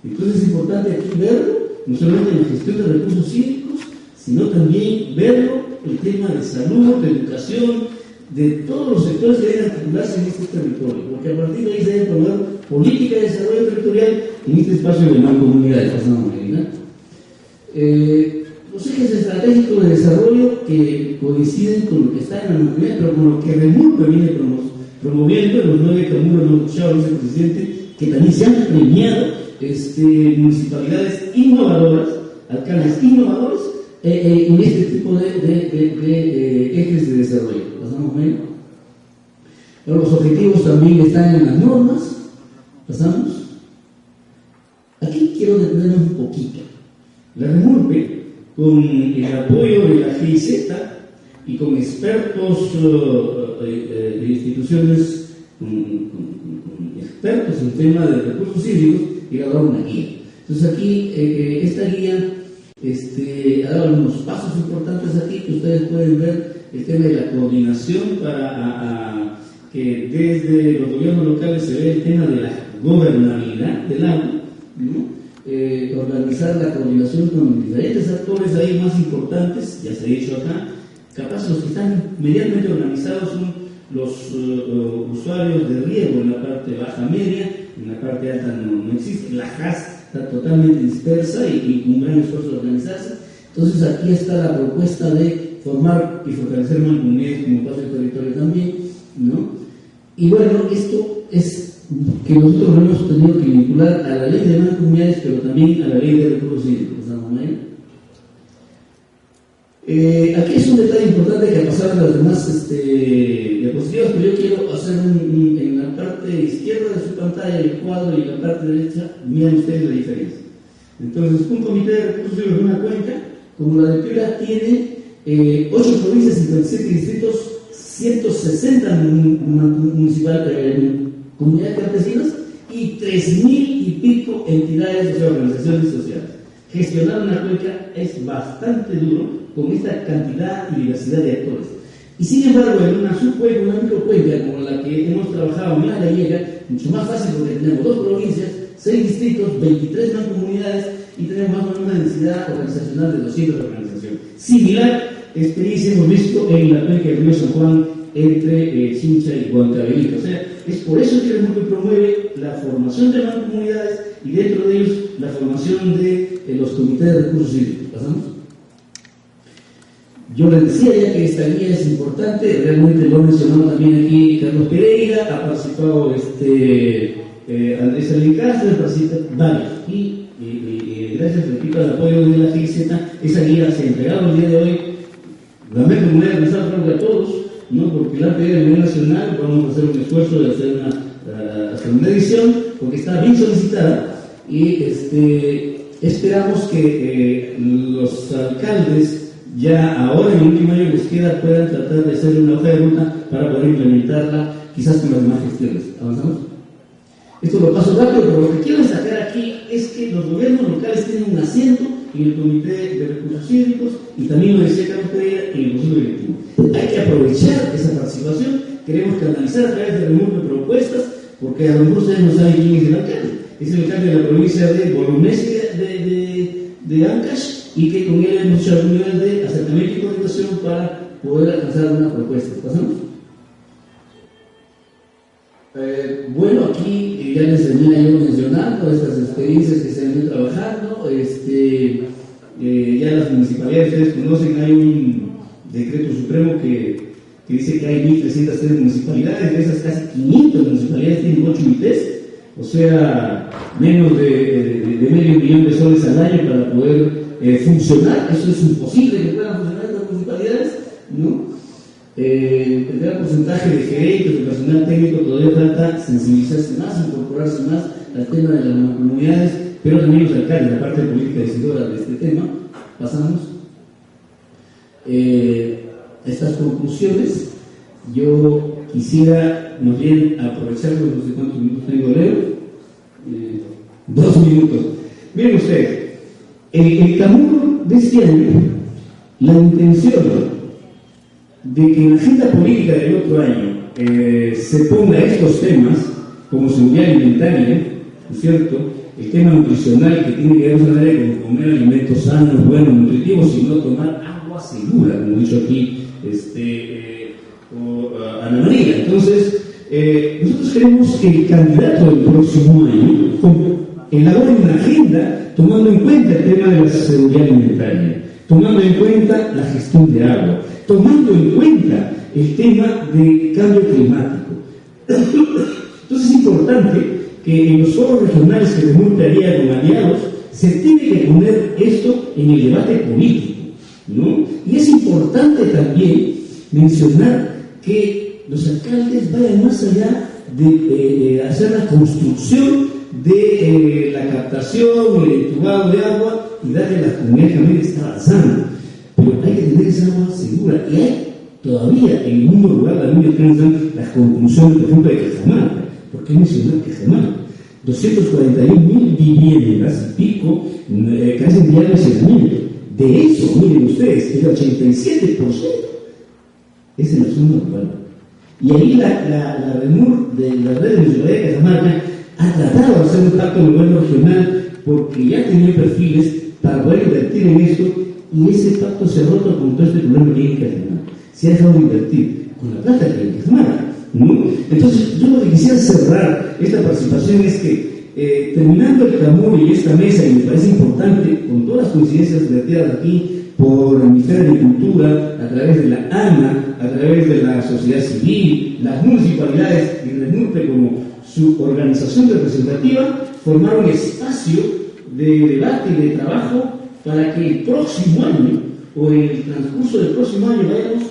Entonces es importante aquí verlo, no solamente en la gestión de recursos hídricos, sino también verlo el tema de salud, de educación, de todos los sectores que deben articularse en este territorio, porque a partir de ahí se debe tomar política de desarrollo territorial en este espacio de mancomunidades. Los ejes estratégicos de desarrollo que coinciden con lo que está en la mancomunidad, pero con lo que REMURPE viene promoviendo en los 9 camuros no escuchados, vicepresidente, que también se han premiado municipalidades innovadoras, alcaldes innovadores, en este tipo de ejes de desarrollo. ¿Pasamos menos? Pero los objetivos también están en las normas. ¿Pasamos? Aquí quiero detenerme un poquito. La REMURPE, con el apoyo de la GIZ y con expertos de instituciones, con expertos en tema de recursos hídricos, y ha dado una guía. Entonces aquí, esta guía ha dado algunos pasos importantes aquí que ustedes pueden ver, el tema de la coordinación para que desde los gobiernos locales se vea el tema de la gobernabilidad del agua, ¿no? Organizar la coordinación con diferentes actores ahí más importantes, ya se ha dicho acá, capaz los que están medianamente organizados son los usuarios de riego en la parte baja media, en la parte alta no existe, la JAS está totalmente dispersa y con un gran esfuerzo de organizarse. Entonces aquí está la propuesta de formar y fortalecer mancomunidades como paso de territorio también, ¿no? Y bueno, esto es que nosotros lo hemos tenido que vincular a la ley de mancomunidades, pero también a la ley de recursos hídricos. Aquí es un detalle importante que pasaron las demás diapositivas, pero yo quiero hacer en la parte izquierda de su pantalla el cuadro y en la parte derecha, miren ustedes la diferencia. Entonces, un comité de recursos hídricos de una cuenca, como la de Piura, tiene 8 provincias, 57 distritos, 160 comunidades campesinas y 3.000 y pico entidades o organizaciones sociales. Gestionar una cuenca es bastante duro con esta cantidad y diversidad de actores. Y sin embargo, en una subcuenca, una microcuenca como la que hemos trabajado en la gallega, mucho más fácil porque tenemos 2 provincias, 6 distritos, 23 mancomunidades y tenemos más o menos una densidad organizacional de 200 organizaciones. Similar experiencia hemos visto en la cuenca del río San Juan entre Chincha y Huancavelica. O sea, es por eso que el MURPE promueve la formación de mancomunidades y dentro de ellos la formación de los comités de recursos hídricos. ¿Pasamos? Yo les decía ya que esta guía es importante, realmente lo ha mencionado también aquí Carlos Pereira, ha participado Andrés Alencastro, ha participado varios. Y gracias, repito, al apoyo de la GIZ, esa guía se ha entregado el día de hoy. Lamento que me haya cansado, creo que a todos, ¿no? Porque la pedida a nivel nacional, vamos a hacer un esfuerzo de hacer una segunda edición, porque está bien solicitada y esperamos que los alcaldes ya ahora en el último año les queda puedan tratar de hacer una hoja de ruta para poder implementarla quizás con las demás gestiones. ¿Avanzamos? Esto lo paso rápido, pero lo que quiero destacar aquí es que los gobiernos locales tienen un asiento en el Comité de Recursos Hídricos y también lo decía Carlos Pereira en el Consejo Directivo. Hay que aprovechar esa participación, queremos canalizar a través de REMURPE propuestas, porque a lo mejor ustedes no saben quién es el alcalde. Es el alcalde de la provincia de Bolognesi de Ancash, y que con él hemos hecho algún nivel de acercamiento y coordinación para poder alcanzar una propuesta. ¿Pasamos? Bueno, aquí ya les venía yo mencionando estas experiencias que se han ido trabajando. Ya las municipalidades, ustedes conocen, hay un decreto supremo que dice que hay 1.303 municipalidades, de esas casi 500 municipalidades tienen 8 ITs, o sea, menos de medio millón de soles al año para poder funcionar. Eso es imposible que puedan funcionar estas municipalidades, ¿no? El gran porcentaje de gerentes, de personal técnico, todavía falta sensibilizarse más, incorporarse más al tema de las mancomunidades, pero también los alcaldes, la parte de política decidora de este tema. Pasamos. Estas conclusiones, yo quisiera más bien aprovecharlos, no sé cuántos minutos tengo, Leo, 2 minutos. Miren ustedes, el CAMUR de este año, la intención de que en la agenda política del otro año se ponga estos temas como seguridad alimentaria, ¿no es cierto? El tema nutricional, que tiene que ver con comer alimentos sanos, buenos, nutritivos, y no tomar agua segura, como he dicho aquí Ana María. Entonces, nosotros queremos que el candidato del próximo año elabore una agenda tomando en cuenta el tema de la seguridad alimentaria, tomando en cuenta la gestión de agua, tomando en cuenta el tema de cambio climático. Entonces es importante que en los foros regionales que REMURPE haría con aliados se tiene que poner esto en el debate político. ¿no? Y es importante también mencionar que los alcaldes vayan más allá de hacer la construcción de la captación, el entubado de agua y darle a la comunidad que también está avanzando. Pero hay que tener esa agua segura. Y hay todavía en el mismo lugar también alcanzan las conclusiones, por ejemplo, de Cajamarca. ¿Por qué mencionar Cajamarca? 241.000 viviendas y pico carecen de agua y saneamiento. De eso, miren ustedes, el 87% es en la zona urbana. Y ahí la REMUR de la red de municipalidad de Cajamarca ha tratado de hacer un pacto de gobierno regional porque ya tenía perfiles para poder invertir en esto, y ese pacto se ha roto con todo este problema que hay en Cajamarca. Se ha dejado de invertir con la plata que hay en Cajamarca, ¿no? Entonces, yo lo que quisiera cerrar esta participación es que terminando el clamor y esta mesa, y me parece importante, con todas las coincidencias vertidas aquí por el Ministerio de Agricultura, a través de la ANA, a través de la sociedad civil, las municipalidades y el NURPE como su organización representativa, formar un espacio de debate y de trabajo para que el próximo año o en el transcurso del próximo año vayamos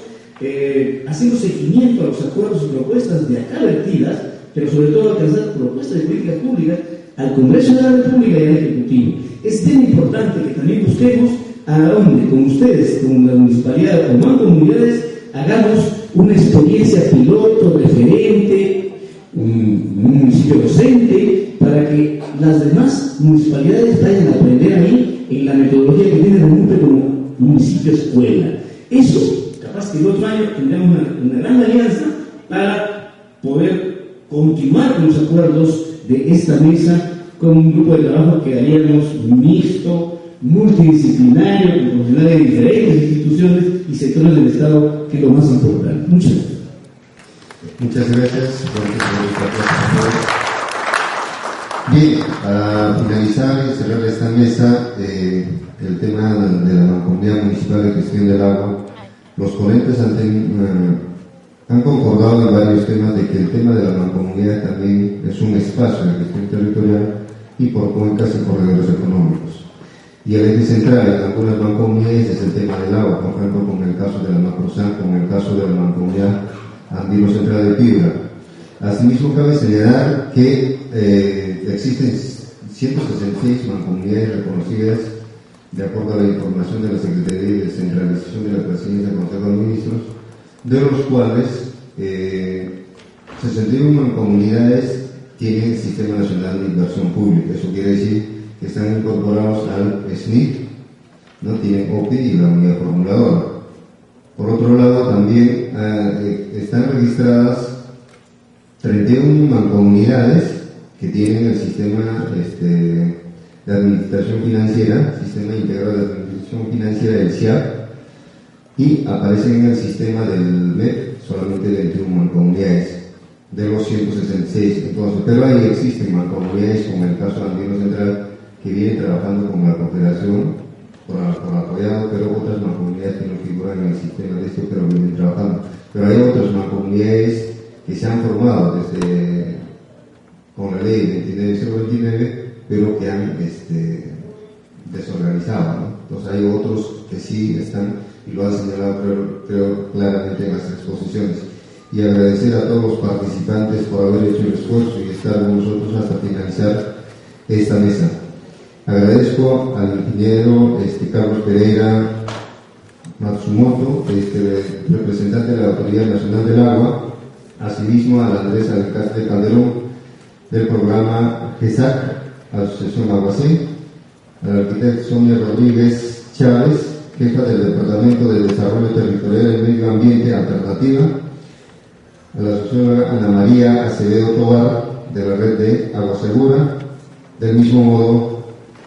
haciendo seguimiento a los acuerdos y propuestas de acá vertidas, pero sobre todo alcanzar propuestas de políticas públicas al Congreso de la República y al Ejecutivo. Es bien importante que también busquemos a dónde, con ustedes, con la municipalidad, con mancomunidades, hagamos una experiencia piloto, referente, un municipio docente, para que las demás municipalidades vayan a aprender ahí en la metodología que tiene Renumpe como municipio escuela. Eso, capaz que el otro año tendremos una gran alianza para poder continuar con los acuerdos de esta mesa con un grupo de trabajo que haríamos mixto, multidisciplinario, con profesionales de diferentes instituciones y sectores del Estado, que es lo más importante. Muchas gracias. Muchas gracias por Bien, para finalizar y cerrar esta mesa, el tema de la Mancomunidad Municipal de Gestión del Agua, los ponentes han concordado en varios temas de que el tema de la mancomunidad también es un espacio de gestión territorial y por cuencas y corredores económicos. Y el eje central en algunas mancomunidades es el tema del agua, por ejemplo, con el caso de la Macrosan, con el caso de la mancomunidad Andino Central de Piura. Asimismo, cabe señalar que existen 166 mancomunidades reconocidas de acuerdo a la información de la Secretaría de Descentralización de la Presidencia del Consejo de Ministros, de los cuales 61 mancomunidades tienen el Sistema Nacional de Inversión Pública. Eso quiere decir que están incorporados al SNIC, no tienen OPI y la unidad formuladora. Por otro lado, también están registradas 31 mancomunidades que tienen el sistema de administración financiera, Sistema Integrado de Administración Financiera del SIAP, y aparecen en el sistema del MEP solamente 21 mancomunidades de los 166. Entonces, pero ahí existen mancomunidades, como el caso de Andino Central, que vienen trabajando con la cooperación por apoyado, pero otras mancomunidades que no figuran en el sistema de esto, pero vienen trabajando. Pero hay otras mancomunidades que se han formado desde con la ley 29029, pero que han desorganizado, ¿no? Entonces hay otros que sí están, y lo han señalado creo claramente en las exposiciones. Y agradecer a todos los participantes por haber hecho el esfuerzo y estar con nosotros hasta finalizar esta mesa. Agradezco al ingeniero Carlos Pereira Matsumoto, representante de la Autoridad Nacional del Agua, asimismo a la Andrés Alcázar Calderón del programa GESAC, Asociación Aguacén, a la arquitecta Sonia Rodríguez Chávez, jefa del Departamento de Desarrollo Territorial y Medio Ambiente Alternativa, a la socióloga Ana María Acevedo Tobar de la Red de Agua Segura, del mismo modo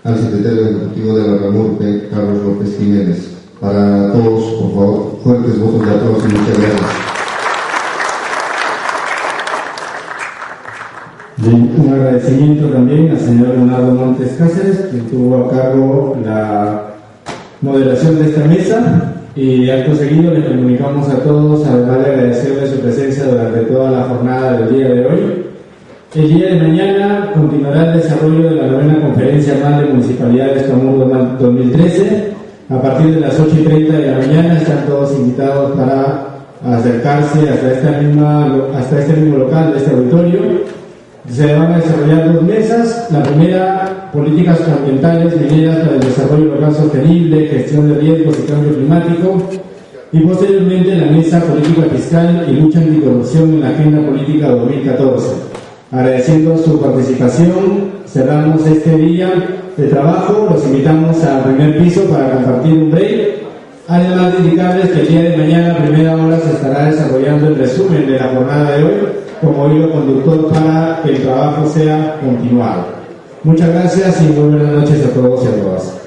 al secretario ejecutivo de la RAMURPE, Carlos López Jiménez. Para todos, por favor, fuertes votos de aplauso y muchas gracias. Bien, un agradecimiento también al señor Leonardo Montes Cáceres, quien tuvo a cargo la moderación de esta mesa, y acto seguido le comunicamos a todos, además de agradecerle su presencia durante toda la jornada del día de hoy. El día de mañana continuará el desarrollo de la 9ª Conferencia Anual de Municipalidades CAMUR 2013, A partir de las 8:30 de la mañana están todos invitados para acercarse hasta este mismo local de este auditorio. Se van a desarrollar 2 mesas. La primera, políticas ambientales mineras para el desarrollo local sostenible, gestión de riesgos y cambio climático. Y posteriormente la mesa política fiscal y lucha anticorrupción en la agenda política 2014. Agradeciendo su participación, cerramos este día de trabajo. Los invitamos al primer piso para compartir un break. Además de indicarles que el día de mañana a primera hora se estará desarrollando el resumen de la jornada de hoy como hilo conductor para que el trabajo sea continuado. Muchas gracias y muy buenas noches a todos y a todas.